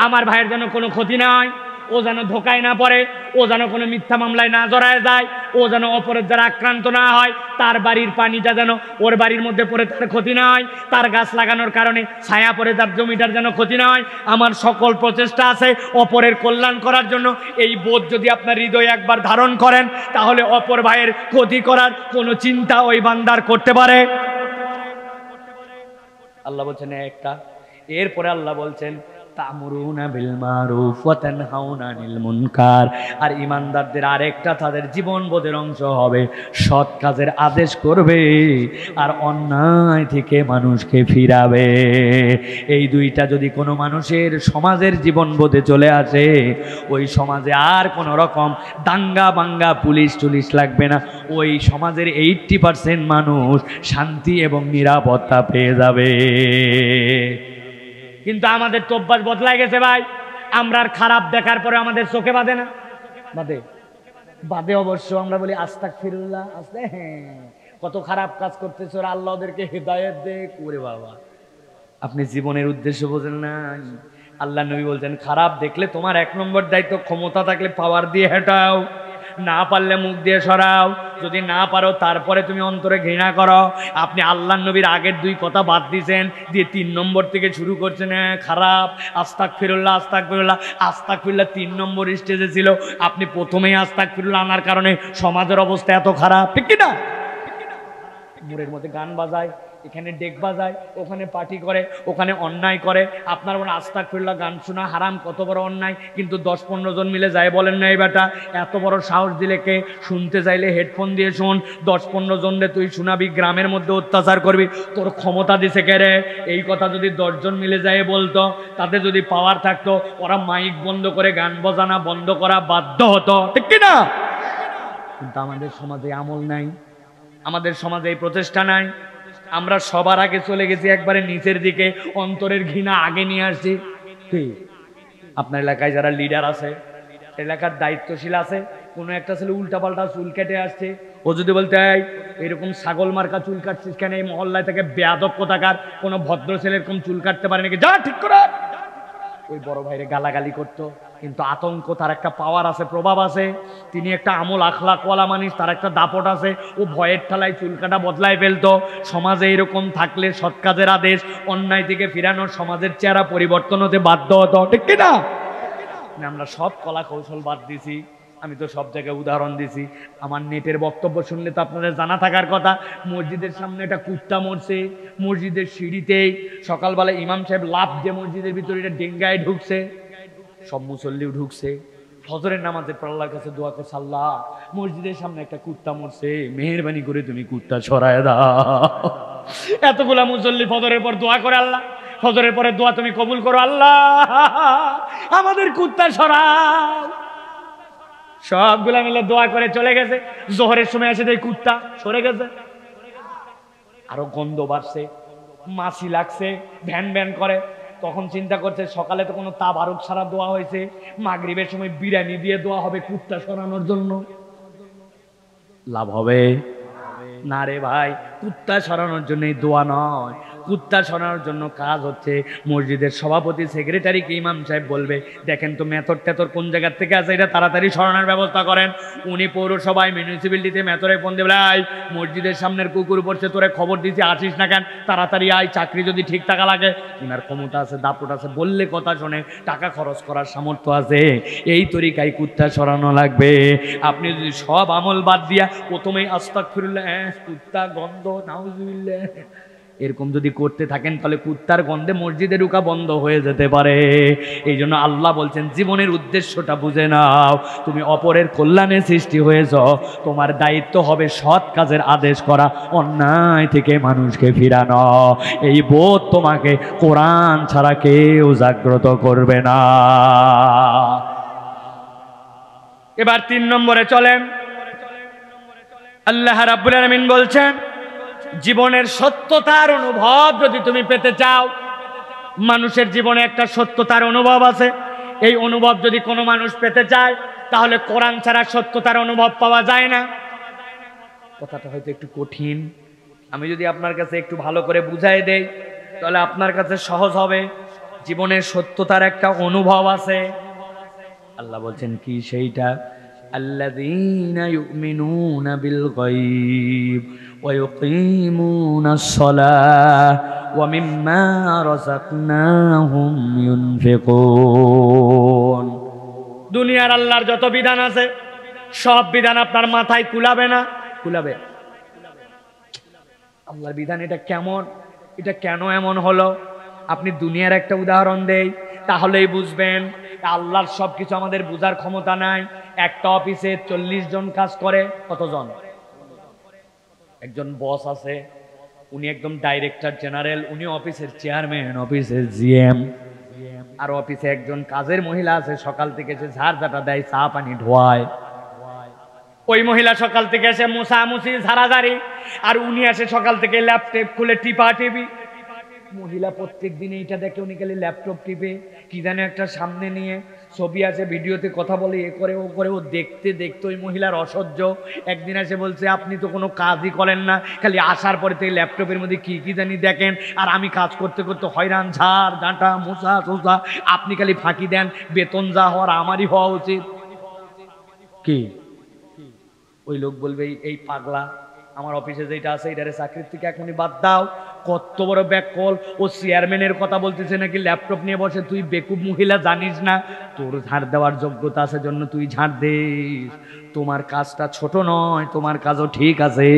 আমার ভাইয়ের যেন কোনো ক্ষতি না হয়, ও যেন ধোকায় না পড়ে, ও যেন কোনো মিথ্যা মামলায় না জড়ায় যায়, ও যেন অপরের দ্বারা আক্রান্ত না হয়, তার বাড়ির পানিটা যেন ওর বাড়ির মধ্যে পড়ে তার ক্ষতি না হয়, তার গাছ লাগানোর কারণে ছায়া পড়ে তার জমিটার যেন ক্ষতি না হয়। আমার সকল প্রচেষ্টা আছে অপরের কল্যাণ করার জন্য। এই বোধ যদি আপনার হৃদয়ে একবার ধারণ করেন, তাহলে অপর ভাইয়ের ক্ষতি করার কোনো চিন্তা ওই বান্দার করতে পারে। আল্লাহ বলছেন একটা, এরপরে আল্লাহ বলছেন তা'মুরুনা বিল মারুফ ওয়া তানহাউনা আনিল মুনকার। আর ঈমানদারদের আরেকটা তাদের জীবনবোধের অংশ হবে সৎ কাজের আদেশ করবে আর অন্যায় থেকে মানুষকে ফিরাবে। এই দুইটা যদি কোনো মানুষের সমাজের জীবনবোধে চলে আসে, ওই সমাজে আর কোনো রকম দাঙ্গা বাঙ্গা পুলিশ টুলিশ লাগবে না। ওই সমাজের 80% মানুষ শান্তি এবং নিরাপত্তা পেয়ে যাবে। কিন্তু আমাদের তো অভ্যাস বদলাই গেছে ভাই। আমরা আর খারাপ দেখার পরে আমাদের চোখে বাঁধে না, বাঁধে বাঁধে অবশ্য। আমরা বলি আস্তাগফিরুল্লাহ, হ্যাঁ কত খারাপ কাজ করতেছ, আল্লাহ ওদেরকে হেদায়েত দে। ওরে বাবা, আপনি জীবনের উদ্দেশ্য বোঝেন না। আল্লাহ নবী বলছেন, খারাপ দেখলে তোমার 1 নম্বর দায়িত্ব, ক্ষমতা থাকলে পাওয়ার দিয়ে হেঁটাও, না পারলে মুখ দিয়ে সরাও, যদি না পারো তারপরে তুমি অন্তরে ঘৃণা করো। আপনি আল্লাহ নবীর আগের 2 কথা বাদ দিয়েছেন, দিয়ে 3 নম্বর থেকে শুরু করছেন খারাপ। আস্তাগফিরুল্লাহ আস্তাগফিরুল্লাহ আস্তাগফিরুল্লাহ 3 নম্বর স্টেজে ছিল। আপনি প্রথমেই আস্তাগফিরুল্লাহ আনার কারণে সমাজের অবস্থা এত খারাপ, ঠিক কি না? মোড়ের মধ্যে গান বাজায়, এখানে ডেক বাজায়, ওখানে পার্টি করে, ওখানে অন্যায় করে। আপনার মনে আস্তাগফিরুল্লাহ গান শোনা হারাম, কত বড় অন্যায়, কিন্তু 10-15 জন মিলে যায় বলেন না, এই বেটা এত বড় সাহস দিলে কে? শুনতে চাইলে হেডফোন দিয়ে শোন, 10-15 জন রে তুই শোনাবি, গ্রামের মধ্যে অত্যাচার করবি, তোর ক্ষমতা দিছে কে রে? এই কথা যদি 10 জন মিলে যায় বলতো, তাতে যদি পাওয়ার থাকতো, ওরা মাইক বন্ধ করে গান বাজানা বন্ধ করা বাধ্য হতো, ঠিক কি না? কিন্তু আমাদের সমাজে আমল নাই, আমাদের সমাজে এই প্রচেষ্টা নাই। আমরা সবার আগে চলে গেছি একবারে নিচের দিকে, অন্তরের ঘৃণা আগে নিয়ে আসছি। আপনার এলাকায় যারা লিডার আছে, এলাকার দায়িত্বশীল আছে, কোনো একটা ছেলে উল্টাপাল্টা চুল কেটে আসছে, ও যদি বলতে হয় এরকম ছাগল মার্কা চুল কাটছিস কেন, এই মহল্লায় থেকে বেয়াদব কোথাকার, কোনো ভদ্র ছেলে এরকম চুল কাটতে পারে নাকি, যা ঠিক করে। ওই বড় ভাইরে গালাগালি করতো, কিন্তু আতঙ্ক, তার একটা পাওয়ার আছে, প্রভাব আছে, তিনি একটা আমল আখলাকওয়ালা মানুষ, তার একটা দাপট আছে, ও ভয়ের ঠালায় চুল কাটা বদলায় ফেলতো। সমাজে এরকম থাকলে সৎ কাজের আদেশ, অন্যায় থেকে ফিরানোর সমাজের চেহারা পরিবর্তন হতে বাধ্য হতো, ঠিক কিনা? আমরা সব কলা কৌশল বাদ দিছি। আমি তো সব জায়গায় উদাহরণ দিছি। আমার নেটের বক্তব্য শুনলে তো আপনাদের জানা থাকার কথা, মসজিদের সামনে একটা কুত্তা মরছে, মসজিদের সিঁড়িতেই সকালবেলা ইমাম সাহেব লাফ দিয়ে মসজিদের ভিতরে এটা ডেঙ্গায় ঢুকছে, সব মুসল্লিও ঢুকছে। ফজরের নামাজে আল্লাহর কাছে দোয়া করছে, আল্লাহ মসজিদের সামনে একটা কুত্তা মরছে, মেহেরবানি করে তুমি কুত্তা সরায় দাও। এতগুলা মুসল্লি ফজরের পর দোয়া করে, আল্লাহ ফজরের পরে দোয়া তুমি কবুল করো, আল্লাহ আমাদের কুত্তা সরাও। সবগুলা মিলে দোয়া করে চলে গেছে। জোহরের সময় এসে দেখি কুত্তা সরে গেছে, আরো গন্ধ বাড়ছে, মাছি লাগছে, ভ্যান ভ্যান করে। তখন চিন্তা করছে সকালে তো কোনো তাবারুক সারা দোয়া হয়েছে, মাগরিবের সময় বিরিয়ানি দিয়ে দোয়া হবে কুত্তা সরানোর জন্য, লাভ হবে না রে ভাই। কুত্তা সরানোর জন্য দোয়া নয়, কুত্তা সরানোর জন্য কাজ হচ্ছে মসজিদের সভাপতি সেক্রেটারিকে ইমাম সাহেব বলবে, দেখেন তো মেথর টেথর কোন জায়গার থেকে আছে, এটা তাড়াতাড়ি সরানোর ব্যবস্থা করেন। উনি পৌরসভায় মিউনিসিপ্যালিটিতে মেথরে ফোন দেবে, আয় মসজিদের সামনের কুকুর পড়ছে, তোরে খবর দিচ্ছি, আসিস না কেন, তাড়াতাড়ি আয়, চাকরি যদি ঠিক টাকা লাগে। উনার ক্ষমতা আছে, দাপট আছে, বললে কথা শোনে, টাকা খরচ করার সামর্থ্য আছে, এই তরিকায় কুত্তা সরানো লাগবে। আপনি যদি সব আমল বাদ দিয়া প্রথমেই আস্তাগফিরুল্লাহ, কুত্তা গন্ধ নাউজুবিল্লাহ এরকম যদি করতে থাকেন, তাহলে কুত্তার গন্ধে মসজিদে ঢুকা বন্ধ হয়ে যেতে পারে। এই জন্য আল্লাহ বলছেন, জীবনের উদ্দেশ্যটা বুঝে নাও। তুমি অপরের কল্যাণে সৃষ্টি হয়েছ, তোমার দায়িত্ব হবে সৎ কাজের আদেশ করা, অন্যায় থেকে মানুষকে ফিরানো। এই বোধ তোমাকে কোরআন ছাড়া কেউ জাগ্রত করবে না। এবার 3 নম্বরে চলেন। আল্লাহ রাব্বুল আলামিন বলছেন, জীবনের সত্যতার অনুভব যদি তুমি পেতে চাও, মানুষের জীবনে একটা সত্যতার অনুভব আছে, এই অনুভব যদি কোনো মানুষ পেতে চায়, তাহলে কোরআন ছাড়া সত্যতার অনুভব পাওয়া যায় না। কথাটা হয়তো একটু কঠিন, আমি যদি আপনার কাছে একটু ভালো করে বুঝাই দেই, তাহলে আপনার কাছে সহজ হবে। জীবনের সত্যতার একটা অনুভব আছে। আল্লাহ বলছেন কি সেইটা? আল্লাযীনা ইউমিনুনা বিল গায়ব ওয়া ইউকিমুনাস সালাহ ওয়া মিম্মা রাযাকনাহুম ইউনফিকুন। দুনিয়ার আল্লাহর যত বিধান আছে, সব বিধান আপনার মাথায় কুলাবে না? কুলাবে। আল্লাহর বিধান এটা কেমন, এটা কেন এমন হলো? আপনি দুনিয়ার একটা উদাহরণ দেই, তাহলেই বুঝবেন আল্লাহর সবকিছু আমাদের বোঝার ক্ষমতা নাই। একটা অফিসে 40 জন কাজ করে, কতজন? একজন বস আছে, উনি একদম ডাইরেক্টর জেনারেল, উনি অফিসের চেয়ারম্যান, অফিসের জিএম। আর অফিসে একজন কাজের মহিলা আছে, সকাল থেকে এসে ঝাড়ঝাঁটা দেয়, চা পানি ধোয়ায়। ওই মহিলা সকাল থেকে এসে মুছামুছি ঝাড়াঝাড়ি, আর উনি আসে সকাল থেকে ল্যাপটপ খুলে টিপা টিপি। মহিলা প্রত্যেক দিন এইটা দেখে, উনি খালি ল্যাপটপ টিপে, কি জানে একটা সামনে নিয়ে ছবি আছে, ভিডিওতে কথা বলে, এ করে ও করে। ও দেখতে দেখতে ওই মহিলার অসহ্য। একদিন এসে বলছে, আপনি তো কোনো কাজই করেন না, খালি আসার পরে তো এই ল্যাপটপের মধ্যে কি কি জানি দেখেন, আর আমি কাজ করতে করতে হয়রান, ঝাড় ঝাঁটা মোছা টোছা, আপনি খালি ফাঁকি দেন। বেতন যা হওয়ার আমারই হওয়া উচিত। কি ওই লোক বলবে, এই পাগলা, আমার অফিসে যেটা আছে এটারে চাকরির থেকে এখনই বাদ দাও। কত বড় ব্যাককল! ও চেয়ারম্যানের কথা বলতেছে নাকি ল্যাপটপ নিয়ে বসে। তুই বেকুব মহিলা, জানিস না তোর ঝাড় দেওয়ার যোগ্যতা আছে জন্য তুই ঝাড় দিস? তোমার কাজটা ছোট নয়, তোমার কাজও ঠিক আছে,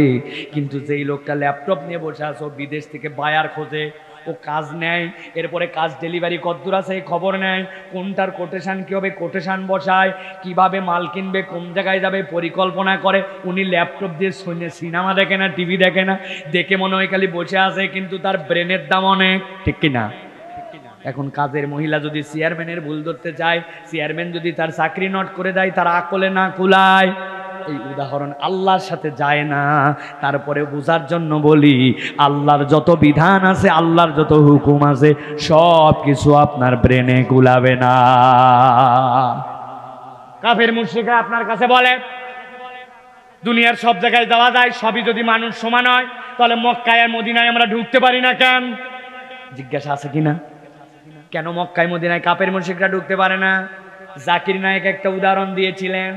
কিন্তু যেই লোকটা ল্যাপটপ নিয়ে বসে আছো, বিদেশ থেকে বায়ার খোঁজে, ও কাজ নেয়, এরপরে কাজ ডেলিভারি কতদূর আছে খবর নেয়, কোনটার কোটেশন কি হবে, কোটেশন বসায়, কিভাবে মাল কিনবে, কোন জায়গায় যাবে পরিকল্পনা করে। উনি ল্যাপটপ দিয়ে সিনেমা দেখে না, টিভি দেখে না, দেখে মনে হয় খালি বসে আছে, কিন্তু তার ব্রেনের দাম অনেক, ঠিক কিনা? এখন কাজের মহিলা যদি চেয়ারম্যানের ভুল ধরতে চায়, চেয়ারম্যান যদি তার চাকরি নট করে দেয়, তার আকলে না কুলায়। এই উদাহরণ আল্লাহর সাথে যায় না, তারপরে বোঝার জন্য বলি, আল্লাহর যত বিধান আছে, আল্লাহর যত হুকুম আছে, সব কিছু আপনার ব্রেনে কুলাবে না। কাফের মুশরিকরা আপনার কাছে বলে, দুনিয়ার সব জায়গায় যাওয়া যায়, সবই যদি মানুষ সমান হয়, তাহলে মক্কায় আর মদিনায় আমরা ঢুকতে পারি না কেন? জিজ্ঞাসা আছে কিনা? কেন মক্কায় মদিনায় কাফের মুশরিকরা ঢুকতে পারে না? জাকির নায়েক একটা উদাহরণ দিয়েছিলেন।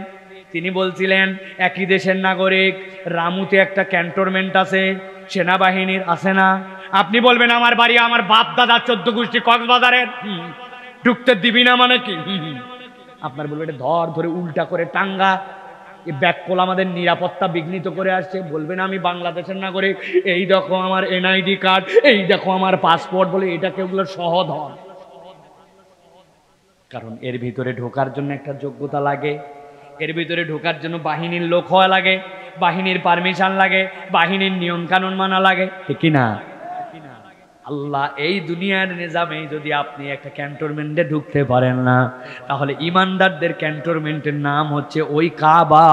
তিনি বলছিলেন, একই দেশের নাগরিক, রামুতে একটা ক্যান্টনমেন্ট আছে সেনাবাহিনীর, আছে না? আপনি বলবেন, আমার বাড়ি, আমার বাপ দাদা 14 গোষ্ঠী কক্সবাজারের, ঢুকতে দিবি না মানে কি? আপনার বলবে, এটা ধর ধরে উল্টা করে টাঙ্গা। এই ব্যাককল আমাদের নিরাপত্তা বিঘ্নিত করে আসছে। বলবেন, আমি বাংলাদেশের নাগরিক, এই দেখো আমার এনআইডি কার্ড, এই দেখো আমার পাসপোর্ট, বলে এটাকে ওগুলো সহজ হন। কারণ এর ভিতরে ঢোকার জন্য একটা যোগ্যতা লাগে, এর ভিতরে ঢোকার জন্য বাহিনীর লোক হওয়া লাগে, বাহিনীর পারমিশন লাগে, বাহিনীর নিয়ম কানুন মানা লাগে, ঠিক না? আল্লাহ এই দুনিয়ার নিজামে যদি আপনি একটা ক্যান্টনমেন্টে ঢুকতে পারেন না, তাহলে ইমানদারদের ক্যান্টনমেন্টের নাম হচ্ছে ওই কাবা,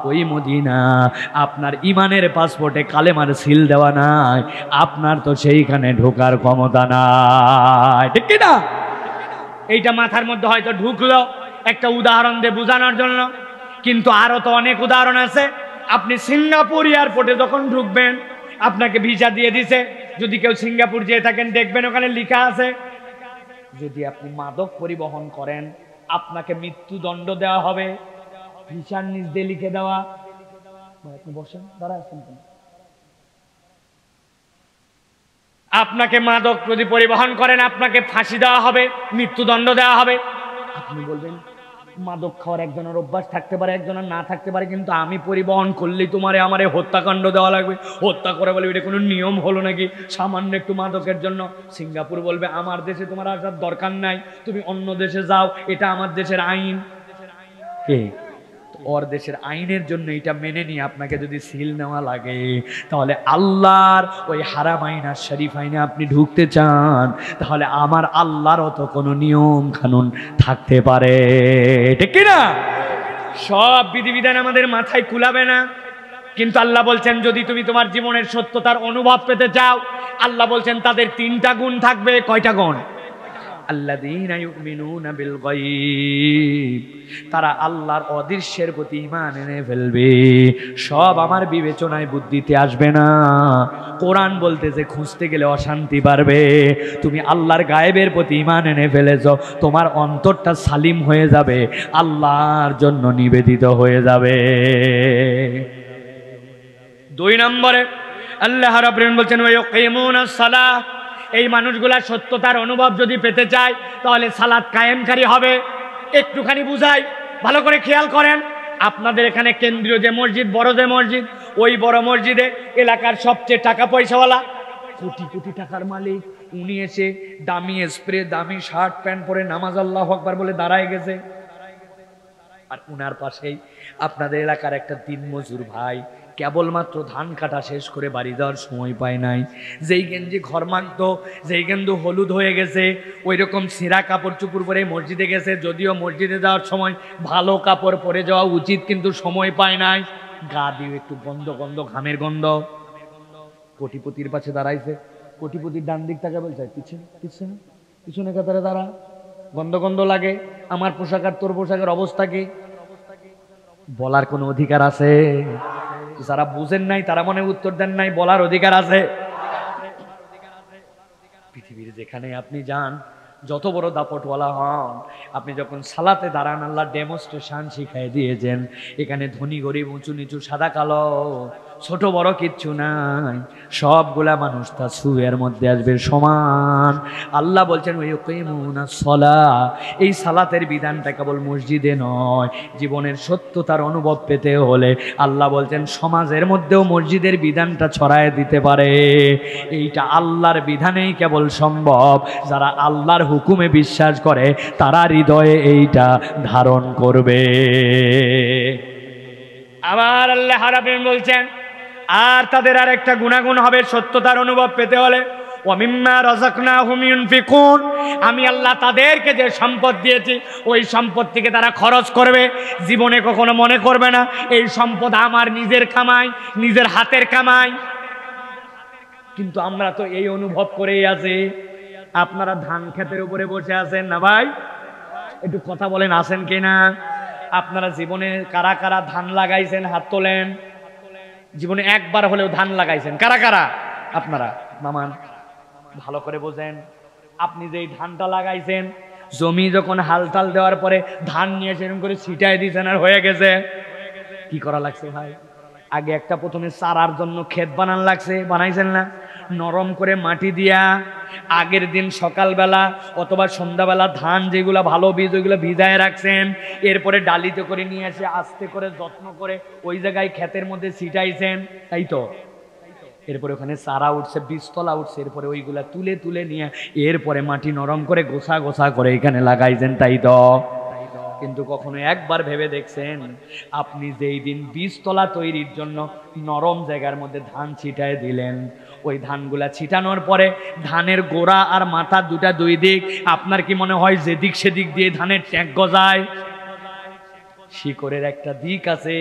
ওই মদিনা। আপনার ইমানের পাসপোর্টে কালেমার সিল দেওয়া নাই, আপনার তো সেইখানে ঢোকার ক্ষমতা নাই, ঠিক না? এইটা মাথার মধ্যে হয়তো ঢুকলো একটা উদাহরণ দিয়ে বোঝানোর জন্য, কিন্তু আরো তো অনেক উদাহরণ আছে। আপনি সিঙ্গাপুর এয়ারপোর্টে যখন ঢুকবেন, আপনাকে ভিসা দিয়ে দিছে, যদি কেউ সিঙ্গাপুর যেয়ে থাকেন দেখবেন ওখানে লেখা আছে, যদি আপনি মাদক পরিবহন করেন আপনাকে মৃত্যুদণ্ড দেওয়া হবে। ভিসার নিচ দিয়ে লিখে দেওয়া। আপনি বসেন, দাঁড়ায় আছেন কেন? আপনাকে মাদক যদি পরিবহন করেন আপনাকে ফাঁসি দেওয়া হবে, মৃত্যুদণ্ড দেওয়া হবে। আপনি বলবেন, মাদক খাওয়ার একজনের অভ্যাস থাকতে পারে, একজনের না থাকতে পারে, কিন্তু আমি পরিবহন করলেই তোমারে আমারে হত্যাকাণ্ড দেওয়া লাগবে। হত্যা করে বলে, এটা কোনো নিয়ম হলো নাকি? সামান্য একটু মাদকের জন্য। সিঙ্গাপুর বলবে, আমার দেশে তোমার আসার দরকার নাই, তুমি অন্য দেশে যাও, এটা আমার দেশের আইন। কে? ওর দেশের আইনের জন্য এটা মেনে নিয়ে আপনাকে যদি সিল নেওয়া লাগে, তাহলে আল্লাহর ওই হারাম আইন আর শরীফ আইনে আপনি ঢুকতে চান, তাহলে আমার আল্লাহরও তো কোনো নিয়ম কানুন থাকতে পারে, ঠিক না? সব বিধিবিধান আমাদের মাথায় কুলাবে না, কিন্তু আল্লাহ বলছেন, যদি তুমি তোমার জীবনের সত্যতার অনুভব পেতে চাও, আল্লাহ বলছেন তাদের 3টা গুণ থাকবে। কয়টা গুণ? আল্লাযীনা ইউমিনুনা বিল গায়ব, তারা আল্লাহর অদৃশ্যের প্রতি ঈমান এনে ফেলবে। সব আমার বিবেচনায় বুদ্ধিতে আসবে না। কোরআন বলতেছে, খুঁজতে গেলে অশান্তি বাড়বে। তুমি আল্লাহর গায়েবের প্রতি ঈমান এনে ফেলেছো, তোমার অন্তরটা সালিম হয়ে যাবে, আল্লাহর জন্য নিবেদিত হয়ে যাবে। 2 নম্বরে আল্লাহ রাব্বুল আলামিন বলছেন, ওয়া ইয়াকিমুনাস সালাহ, এই মানুষগুলা সত্যতার অনুভব যদি পেতে চায়, তাহলে সালাত কায়েমকারী হবে। একটুখানি বুঝাই, ভালো করে খেয়াল করেন। আপনাদের এখানে কেন্দ্রীয় যে মসজিদ, বড় যে মসজিদ, ওই বড় মসজিদে এলাকার সবচেয়ে টাকা পয়সাওয়ালা, কোটি কোটি টাকার মালিক, উনি এসে দামি স্প্রে দামি শার্ট প্যান্ট পরে নামাজ আল্লাহু আকবার বলে দাঁড়ায় গেছে, আর উনার পাশেই আপনাদের এলাকার একটা দিনমজুর ভাই কেবলমাত্র ধান কাটা শেষ করে বাড়ি যাওয়ার সময় পায় নাই, যেই গেঞ্জি ঘরমাক্ত, যেই গেন্দু হলুদ হয়ে গেছে, ওই রকম ছিঁড়া কাপড় চুপড় পরে মসজিদে গেছে, যদিও মসজিদে যাওয়ার সময় ভালো কাপড় পরে যাওয়া উচিত কিন্তু সময় পায় নাই, গা দিয়ে একটু গন্ধ গন্ধ ঘামের গন্ধ। কোটিপতির পাশে দাঁড়াইছে, কোটিপতির ডান দিক তাকে বলছে পিছনে পিছনে পিছনে কাতারে দাঁড়া, গন্ধ গন্ধ লাগে, আমার পোশাক আর তোর পোশাকের অবস্থা কি? বলার কোনো অধিকার আছে? যারা বুঝেন নাই তারা মনে উত্তর দেন নাই, বলার অধিকার আছে। পৃথিবীর যেখানে আপনি যান, যত বড় দাপটওয়ালা হন, আপনি যখন সালাতে দাঁড়ান আল্লাহ ডেমনস্ট্রেশন শিখাই দিয়েছেন। এখানে ধনী গরিব উঁচু নিচু সাদা কালো ছোট বড় কিচ্ছু নাই, সবগুলা মানুষ তার সুয়ের মধ্যে আসবে সমান। আল্লাহ বলছেন ওয়াকিমুনাস সালাহ, এই সালাতের বিধানটা কেবল মসজিদে নয়, জীবনের সত্যতার অনুভব পেতে হলে আল্লাহ বলছেন সমাজের মধ্যেও মসজিদের বিধানটা ছড়ায় দিতে পারে। এইটা আল্লাহর বিধানেই কেবল সম্ভব। যারা আল্লাহর হুকুমে বিশ্বাস করে তারা হৃদয়ে এইটা ধারণ করবে। আমার আল্লাহ রাব্বুল বলছেন, আর তাদের আর একটা গুণাগুণ হবে সত্যতার অনুভব পেতে হলে, ওয়ামিম্মা রাযাকনাহুম ইউনফিকুন, আমি আল্লাহ তাদেরকে যে সম্পদ দিয়েছি ওই সম্পদ থেকে তারা খরচ করবে। জীবনে কখনো মনে করবে না এই সম্পদ আমার নিজের কামাই, নিজের হাতের কামাই। কিন্তু আমরা তো এই অনুভব করেই আছি। আপনারা ধান ক্ষেতের উপরে বসে আছেন না ভাই? একটু কথা বলেন, আছেন কিনা? আপনারা জীবনে কারা কারা ধান লাগাইছেন? হাত তোলেন। জীবনে একবার হলেও ধান লাগাইছেন কারা কারা? আপনারা নামান, ভালো করে বোঝেন। আপনি যেই ধানটা লাগাইছেন, জমি যখন হাল টাল দেওয়ার পরে ধান নিয়ে সেরকম করে ছিটাই দিয়েছেন আর হয়ে গেছে, কি করা লাগছে ভাই? আগে একটা প্রথমে চারার জন্য ক্ষেত বানান লাগছে, বানাইছেন না? নরম করে মাটি দিয়া আগের দিন সকালবেলা অথবা সন্ধ্যাবেলা ধান যেগুলো ভালো বীজ ওইগুলো ভিজায় রাখছেন, এরপরে ডালিতে করে নিয়ে এসে আস্তে করে যত্ন করে ওই জায়গায় ক্ষেতের মধ্যে ছিটাইছেন, তাই তো? এরপরে ওখানে চারা উঠছে, বীজতলা উঠছে, এরপরে ওইগুলা তুলে তুলে নিয়ে এরপরে মাটি নরম করে গোছা গোছা করে এখানে লাগাইছেন, তাই তো? কিন্তু কখনো একবার ভেবে দেখছেন আপনি যেই দিন বীজতলা তৈরির জন্য নরম জায়গার মধ্যে ধান ছিটায় দিলেন, ওই ধানগুলা ছিটানোর পরে ধানের গোড়া আর মাথা দুটা দুই দিক, আপনার কি মনে হয় যেদিক সেদিক দিয়ে ধানের ট্যাঁক গজায়? শিকড়ের একটা দিক আছে,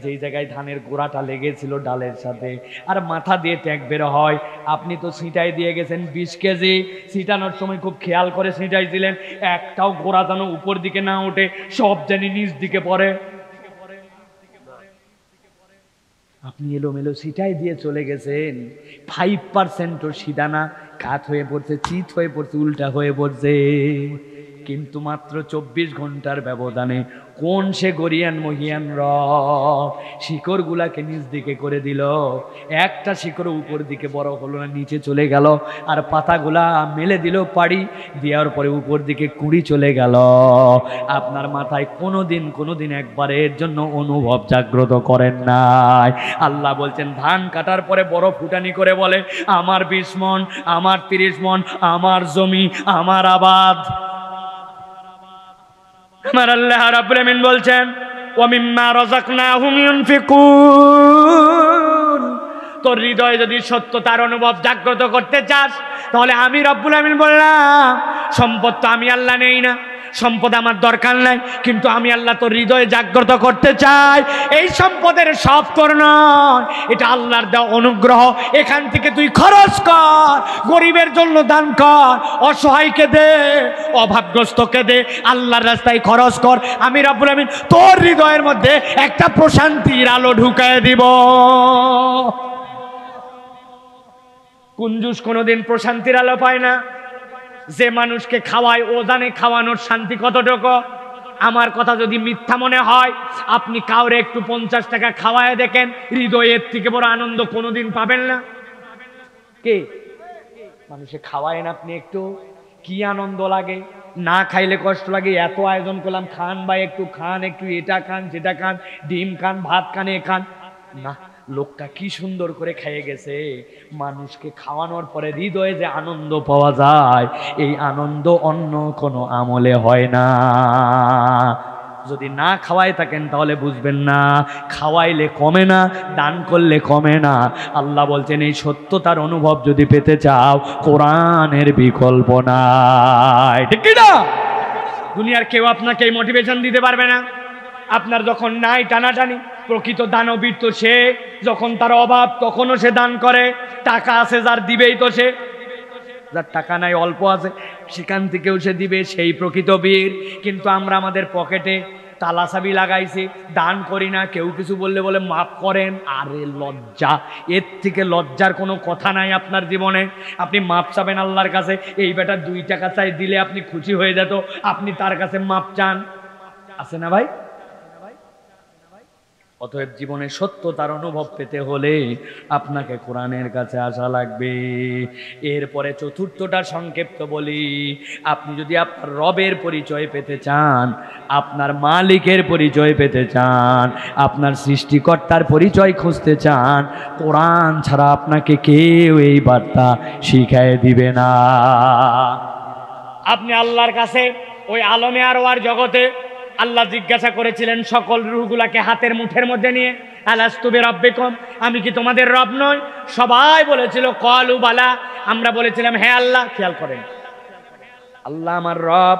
যেই জায়গায় ধানের গোড়াটা লেগেছিল ডালের সাথে, আর মাথা দিয়ে ট্যাঁক বের হয়। আপনি তো ছিটাই দিয়ে গেছেন 20 কেজি, ছিটানোর সময় খুব খেয়াল করে ছিটাইছিলেন, একটাও গোড়া যেন উপর দিকে না ওঠে, সব জানি নিচ দিকে পড়ে। আপনি এলোমেলো ছিটাই দিয়ে চলে গেছেন, 5% সিদানা কাত হয়ে পড়ছে, চিত হয়ে পড়ছে, উল্টা হয়ে পড়ছে। কিন্তু মাত্র 24 ঘন্টার ব্যবধানে কোন সে গরিয়ান মহিয়ান শিকড় গুলাকে নিচ দিকে করে দিল। একটা শিকড় উপর দিকে বড় হলো না, নিচে চলে গেল, আর পাতাগুলা মেলে দিল পাড়ি দেওয়ার পরে উপর দিকে কুঁড়ি চলে গেল। আপনার মাথায় কোনোদিন একবারের জন্য অনুভব জাগ্রত করেন নাই? আল্লাহ বলছেন ধান কাটার পরে বড় ফুটানি করে বলে আমার 20 মণ, আমার 30 মণ, আমার জমি, আমার আবাদ। আমার আল্লাহ রাব্বুল আমিন বলছেন ওয়ামিম্মা রাযাকনাহুম ইউনফিকুন, তোর হৃদয়ে যদি সত্যতার অনুভব জাগ্রত করতে চাস তাহলে আমি রব্বুল আমিন বললাম সম্পদ তো আমি আল্লাহ নেই না, সম্পদ আমার দরকার নাই, কিন্তু আমি আল্লাহ তোর হৃদয়ে জাগ্রত করতে চাই। এই সম্পদের সব তোর নয়, এটা আল্লাহর দেওয়া অনুগ্রহ। এখান থেকে তুই খরচ কর, গরিবের জন্য দান কর, অসহায়কে দে, অভাবগ্রস্তকে দে, আল্লাহর রাস্তায় খরচ কর। আমি রব্বুল আমিন তোর হৃদয়ের মধ্যে একটা প্রশান্তির আলো ঢুকায় দিব। কুঞ্জুস কোনোদিন প্রশান্তির আলো পায় না। যে মানুষকে খাওয়ায় ও জানে খাওয়ানোর শান্তি কতটুকু। আমার কথা যদি মিথ্যা মনে হয়, আপনি কাউরে একটু 50 টাকা খাওয়ায় দেখেন, হৃদয়ের থেকে বড় আনন্দ কোনোদিন পাবেন না। কে মানুষে খাওয়ায়েন আপনি একটু, কি আনন্দ লাগে। না খাইলে কষ্ট লাগে। এত আয়োজন করলাম, খান ভাই একটু খান, একটু এটা খান সেটা খান, ডিম খান, ভাত খান, এ খান, না লোকটা কি সুন্দর করে খেয়ে গেছে। মানুষকে খাওয়ানোর পরে হৃদয়ে যে আনন্দ পাওয়া যায়, এই আনন্দ অন্য কোনো আমলে হয় না। যদি না খাওয়াই থাকেন তাহলে বুঝবেন না, খাওয়াইলে কমে না, দান করলে কমে না। আল্লাহ বলছেন এই সত্যতার অনুভব যদি পেতে চাও, কোরআনের বিকল্প নাই। ঠিক না? দুনিয়ার কেউ আপনাকে এই মোটিভেশন দিতে পারবে না। আপনার যখন নাই টানাটানি, প্রকৃত দানবীর তো সে যখন তার অভাব তখনও সে দান করে। টাকা আছে যার, দিবেই তো সে। যার টাকা নাই, অল্প আছে, সেখান থেকেও সে দিবে, সেই প্রকৃত বীর। কিন্তু আমরা আমাদের পকেটে তালা চাবি লাগাইছি, দান করি না। কেউ কিছু বললে বলে মাফ করেন। আরে লজ্জা, এর থেকে লজ্জার কোনো কথা নাই আপনার জীবনে। আপনি মাফ চাবেন আল্লাহর কাছে, এই বেটা 2 টাকা চাই, দিলে আপনি খুশি হয়ে যেত, আপনি তার কাছে মাফ চান। আছে না ভাই? অতএব জীবনে সত্যতার অনুভব পেতে হলে আপনাকে কোরআনের কাছে আসা লাগবে। এরপরে চতুর্থটা সংক্ষিপ্ত বলি, আপনি যদি আপনার রবের পরিচয় পেতে চান, আপনার মালিকের পরিচয় পেতে চান, আপনার সৃষ্টিকর্তার পরিচয় খুঁজতে চান, কোরআন ছাড়া আপনাকে কেউ এই বার্তা শিখায় দিবে না। আপনি আল্লাহর কাছে ওই আলমে আরওয়ার জগতে আল্লাহ জিজ্ঞাসা করেছিলেন সকল রূহগুলাকে হাতের মুঠের মধ্যে নিয়ে, আলাস্তু বিরাব্বিকুম, আমি কি তোমাদের রব নই? সবাই বলেছিল ক্বালু বালা, আমরা বলেছিলাম হ্যাঁ আল্লাহ। খেয়াল করেন, আল্লাহ আমার রব।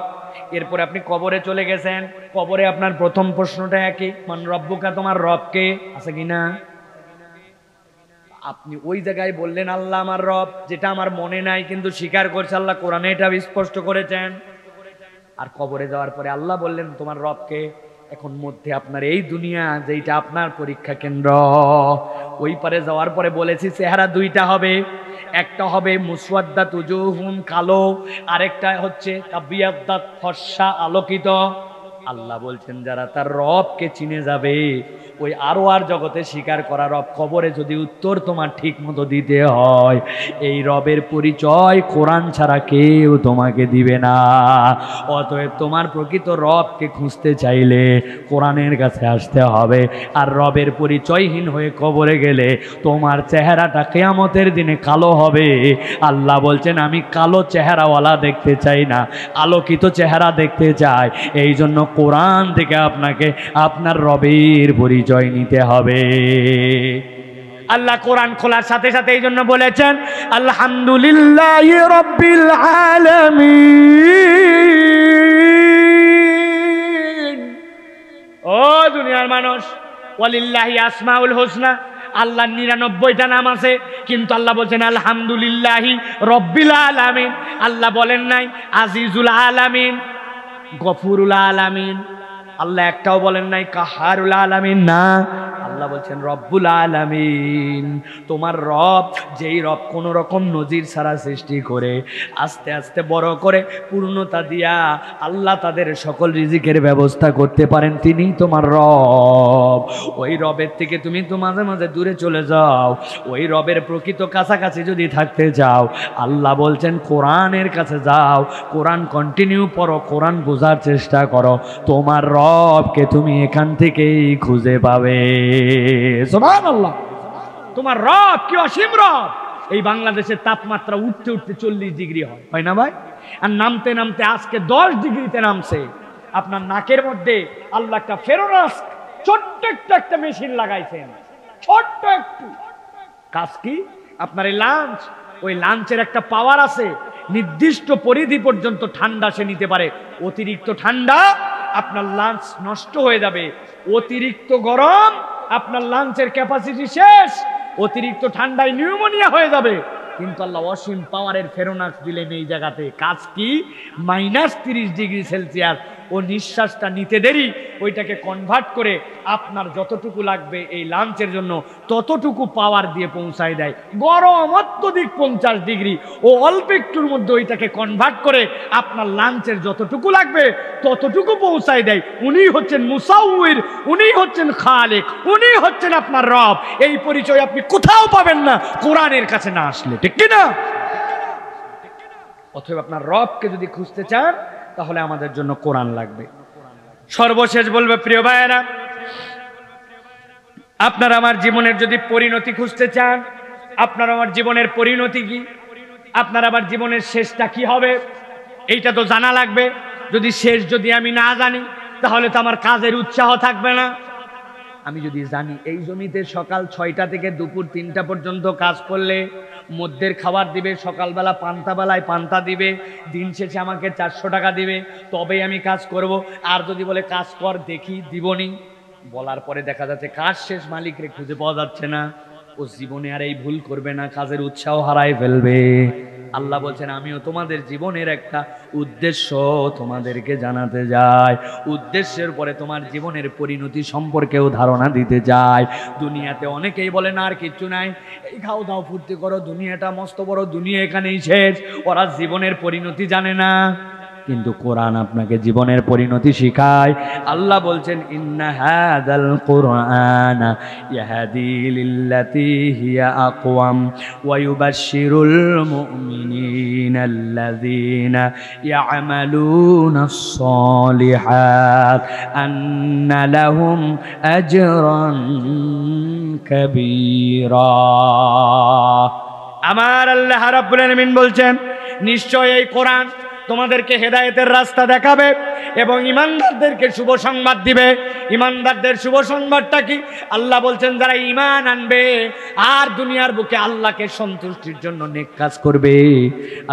এরপরে আপনি কবরে চলে গেছেন, কবরে আপনার প্রথম প্রশ্নটা একই, মান রব্বুকা, তোমার রব কে? আছে কিনা? আপনি ওই জায়গায় বললেন আল্লাহ আমার রব, যেটা আমার মনে নাই কিন্তু স্বীকার করছে আল্লাহ, কোরআনে এটা স্পষ্ট করেছেন। আর কবরে যাওয়ার পরে আল্লাহ বললেন তোমার রবকে। এখন মধ্যে আপনার এই দুনিয়া, যেটা আপনার পরীক্ষা কেন্দ্র, ওই পারে যাওয়ার পরে বলেছি চেহারা 2টা হবে। একটা হবে মুসওয়াদ্দাত উজুহুম, কালো, আরেকটা হচ্ছে তাবিয়াদ্দাত, ফর্সা, আলোকিত। আল্লাহ বলছেন যারা তার রবকে চিনে যাবে, ওই আরওয়ার জগতে স্বীকার করা রব, কবরে যদি উত্তর তোমার ঠিক মতো দিতে হয়, এই রবের পরিচয় কোরআন ছাড়া কেউ তোমাকে দিবে না। অতএব তোমার প্রকৃত রবকে খুঁজতে চাইলে কোরআনের কাছে আসতে হবে। আর রবের পরিচয়হীন হয়ে কবরে গেলে তোমার চেহারাটা কিয়ামতের দিনে কালো হবে। আল্লাহ বলছেন আমি কালো চেহারাওয়ালা দেখতে চাই না, আলোকিত চেহারা দেখতে চাই। এই জন্য কোরআন থেকে আপনাকে আপনার রবের পরিচয় নিতে হবে। আল্লাহ কোরআন খোলার সাথে সাথে এই জন্য বলেছেন আলহামদুলিল্লাহি রাব্বিল আলামিন। ও দুনিয়ার মানুষ, ওয়ালিল্লাহি আসমাউল হোসনা, আল্লাহর 99টা নাম আছে, কিন্তু আল্লাহ বলছেন আলহামদুলিল্লাহি রাব্বিল আলামিন। আল্লাহ বলেন নাই আজিজুল আলামিন, গফুরুল আলামিন। আল্লাহ একটাও বলেন নাই কাহারুল আলামিন, না, আল্লাহ বলছেন রব্বুল আলামিন। তোমার রব, যেই রব কোন রকম নজির ছাড়া সৃষ্টি করে আস্তে আস্তে বড় করে পূর্ণতা দিয়া আল্লাহ তাদের সকল রিজিকের ব্যবস্থা করতে পারেন, তিনি তোমার রব। ওই রবের থেকে তুমি তো মাঝে মাঝে দূরে চলে যাও। ওই রবের প্রকৃত কাছাকাছি যদি থাকতে যাও, আল্লাহ বলছেন কোরআনের কাছে যাও, কোরআন কন্টিনিউ পড়ো, কোরআন বোঝার চেষ্টা করো, তোমার রবকে তুমি এখান থেকেই খুঁজে পাবে। সুবহানাল্লাহ। তোমার রব কি অসীম রব। এই বাংলাদেশের তাপমাত্রা উঠতে উঠতে 40 ডিগ্রি হয় না ভাই? আর নামতে নামতে আজকে 10 ডিগ্রিতে নামছে। আপনার নাকের মধ্যে আল্লাহ একটা ফেরোনাস ছোট্ট একটা মেশিন লাগাইছেন, ছোট্ট একটু। কাজ কি? আপনার এই লাঞ্চ, ওই লাঞ্চের একটা পাওয়ার আছে, নির্দিষ্ট পরিধি পর্যন্ত ঠান্ডা সে নিতে পারে। অতিরিক্ত ঠান্ডা আপনার লাঞ্চ নষ্ট হয়ে যাবে, অতিরিক্ত গরম আপনার লাঞ্চের ক্যাপাসিটি শেষ, অতিরিক্ত ঠান্ডায় নিউমোনিয়া হয়ে যাবে। কিন্তু আল্লাহ অসীম পাওয়ারের ফেরোনাক্স দিলেন এই জায়গাতে। কাজ কি? -30 ডিগ্রি সেলসিয়াস। ও নিঃশ্বাসটা নিতে দেরি, ওইটাকে কনভার্ট করে আপনার যতটুকু লাগবে এই লাঞ্চের জন্য ততটুকু পাওয়ার দিয়ে পৌঁছায় দেয়। গরম অত্যধিক 50 ডিগ্রি, ও অল্প একটুর মধ্যে ওইটাকে কনভার্ট করে আপনার লাঞ্চের যতটুকু লাগবে ততটুকু পৌঁছায় দেয়। উনি হচ্ছেন মুসাউইর, উনি হচ্ছেন খালেক, উনি হচ্ছেন আপনার রব। এই পরিচয় আপনি কোথাও পাবেন না কোরআনের কাছে না আসলে, ঠিক কিনা? অথবা আপনার রবকে যদি খুঁজতে চান তাহলে আমাদের জন্য কোরআন লাগবে। সর্বশেষ বলবে প্রিয় ভাইয়েরা, আপনারা আমার জীবনের যদি পরিণতি খুঁজতে চান, আপনার আমার জীবনের পরিণতি কি, আপনার আবার জীবনের শেষটা কি হবে, এইটা তো জানা লাগবে। যদি শেষ যদি আমি না জানি, তাহলে তো আমার কাজের উৎসাহ থাকবে না। আমি যদি জানি এই জমিতে সকাল 6টা থেকে দুপুর 3টা পর্যন্ত কাজ করলে মধ্যের খাবার দিবে, সকালবেলা পান্তা বেলায় পান্তা দিবে, দিন শেষে আমাকে 400 টাকা দিবে, তবেই আমি কাজ করব। আর যদি বলে কাজ কর দেখি দিবনি, বলার পরে দেখা যাচ্ছে কাজ শেষ, মালিকরে খুঁজে পাওয়া যাচ্ছে না, ও জীবনে আর এই ভুল করবে না, কাজের উৎসাহ হারায় ফেলবে। আল্লাহ বলছেন আমিও তোমাদের জীবনের একটা উদ্দেশ্য তোমাদেরকে জানাতে যাই, উদ্দেশ্যের পরে তোমার জীবনের পরিণতি সম্পর্কেও ধারণা দিতে যাই। দুনিয়াতে অনেকেই বলে না আর কিচ্ছু নাই, এই খাও দাও ফুর্তি করো, দুনিয়াটা মস্ত বড়, দুনিয়া এখানেই শেষ। ওরা জীবনের পরিণতি জানে না, কিন্তু কোরআন আপনাকে জীবনের পরিণতি শিখায়। আল্লাহ বলছেন ইন্না হাযাল কুরআনা ইয়াহদি লিল্লাতী হিয়া আকওয়াম ওয়া ইউবাশশিরুল মুমিনিনাল্লাযীনা ইয়া'মালুনাস সালিহাত আন্না লাহুম আজরান কাবীরা। আমার আল্লাহ রাব্বুল আলামিন বলছেন নিশ্চয় এই কোরআন তোমাদেরকে হেদায়েতের রাস্তা দেখাবে এবং ঈমানদারদেরকে শুভ সংবাদ দিবে। ঈমানদারদের শুভ সংবাদটা কি? আল্লাহ বলছেন যারা ঈমান আনবে আর দুনিয়ার বুকে আল্লাহকে সন্তুষ্টির জন্য নেক কাজ করবে,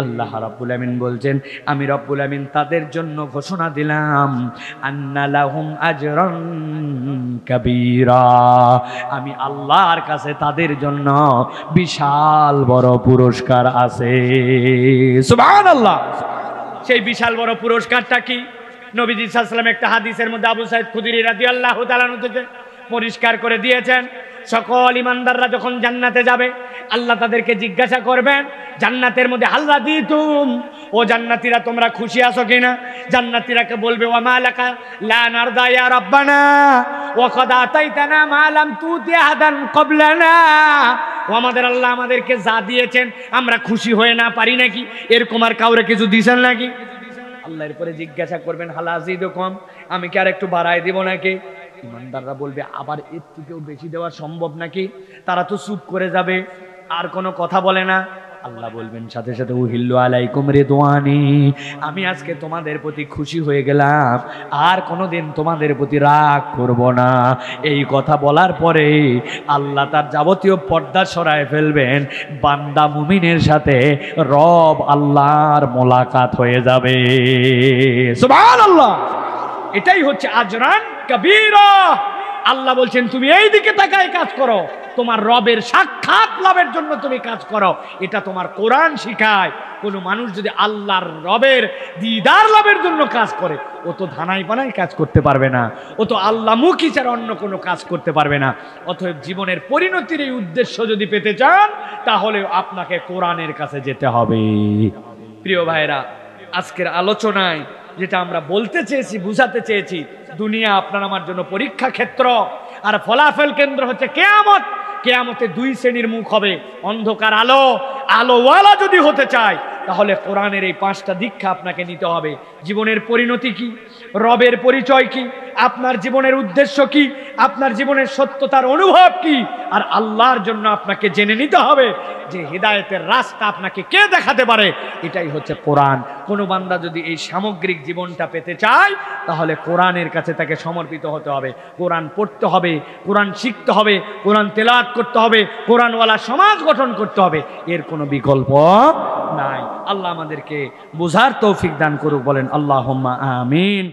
আল্লাহ রাব্বুল আমিন বলছেন আমি রব্বুল আমিন তাদের জন্য ঘোষণা দিলাম আন্না লাহুম আজরান কাবীরা, আমি আল্লাহর কাছে তাদের জন্য বিশাল বড় পুরস্কার আছে। সুবহানাল্লাহ। সেই বিশাল বড় পুরস্কারটা কি? নবীজি সাল্লাল্লাহু আলাইহি ওয়াসাল্লাম একটা হাদিসের মধ্যে আবু সাঈদ খুদরি রাদিয়াল্লাহু তাআলা আনহু থেকে পরিষ্কার করে দিয়েছেন, সকল ইমানদাররা যখন জান্নাতে যাবে আল্লাহ তাদেরকে জিজ্ঞাসা করবেন জান্নাতের মধ্যে হাল রাদিতুম, ও জান্নাতীরা তোমরা খুশি আছো কিনা? জান্নাতীরাকে বলবে ওয়া মা লাকা লা নারদা ইয়া রাব্বানা ওয়া কদ আতাইতানা মা লাম তুতি আহাদান ক্বাবলানা, ও আমাদের আল্লাহ আমাদেরকে যা দিয়েছেন আমরা খুশি হয়ে না পারি নাকি? এরকম আর কাউরে কিছু দিয়েছেন নাকি? আল্লাহ এরপরে জিজ্ঞাসা করবেন হাল আযীদুকুম, আমি কি আর একটু বাড়ায় দিব নাকি? ইমানদাররা বলবে আবার এর থেকেও বেশি দেওয়া সম্ভব নাকি? তারা তো চুপ করে যাবে, আর কোনো কথা বলে না। আল্লাহ বলবেন সাথে সাথে উহিল্লু আলাইকুম রিদওয়ানি, আমি আজকে তোমাদের প্রতি খুশি হয়ে গেলাম, আর কোনোদিন তোমাদের প্রতি রাগ করব না। এই কথা বলার পরে আল্লাহ তার যাবতীয় পর্দা সরায় ফেলবেন, বান্দা মুমিনের সাথে রব আল্লাহর মোলাকাত হয়ে যাবে। সুবহানাল্লাহ। এটাই হচ্ছে আজরান কাবীরা। আল্লাহ বলছেন তুমি এই দিকে তাকায় কাজ করো, তোমার রবের সাক্ষাৎ লাভের জন্য তুমি কাজ করো, এটা তোমার কোরআন শিখায়। কোনো মানুষ যদি আল্লাহর রবের দিদার লাভের জন্য কাজ করে, ও তো ধানাই পানাই কাজ করতে পারবে না, ও তো আল্লাহমুখী ছাড়া অন্য কোনো কাজ করতে পারবে না। অতএব জীবনের পরিণতির এই উদ্দেশ্য যদি পেতে চান, তাহলে আপনাকে কোরআনের কাছে যেতে হবে। প্রিয় ভাইরা, আজকের আলোচনায় যেটা আমরা বলতে চেয়েছি, বুঝাতে চেয়েছি, দুনিয়া আপনার আমার জন্য পরীক্ষা ক্ষেত্র, আর ফলাফল কেন্দ্র হচ্ছে কিয়ামত। কিয়ামতে দুই শ্রেণীর মুখ হবে, অন্ধকার আলো। আলোওয়ালা যদি হতে চায় তাহলে কোরআনের এই 5টা দীক্ষা আপনাকে নিতে হবে। জীবনের পরিণতি কি, রবের পরিচয় কি, আপনার জীবনের উদ্দেশ্য কি, আপনার জীবনের সত্যতার অনুভব কি, আর আল্লাহর জন্য আপনাকে জেনে নিতে হবে যে হিদায়াতের রাস্তা আপনাকে কে দেখাতে পারে, এটাই হচ্ছে কোরআন। কোনো বান্দা যদি এই সামগ্রিক জীবনটা পেতে চায়, তাহলে কোরআনের কাছে তাকে সমর্পিত হতে হবে, কোরআন পড়তে হবে, কোরআন শিখতে হবে, কোরআন তেলাওয়াত করতে হবে, কোরআনওয়ালা সমাজ গঠন করতে হবে, এর কোনো বিকল্প নাই। আল্লাহ আমাদেরকে বোঝার তৌফিক দান করুক, বলেন আল্লাহুম্মা আমিন।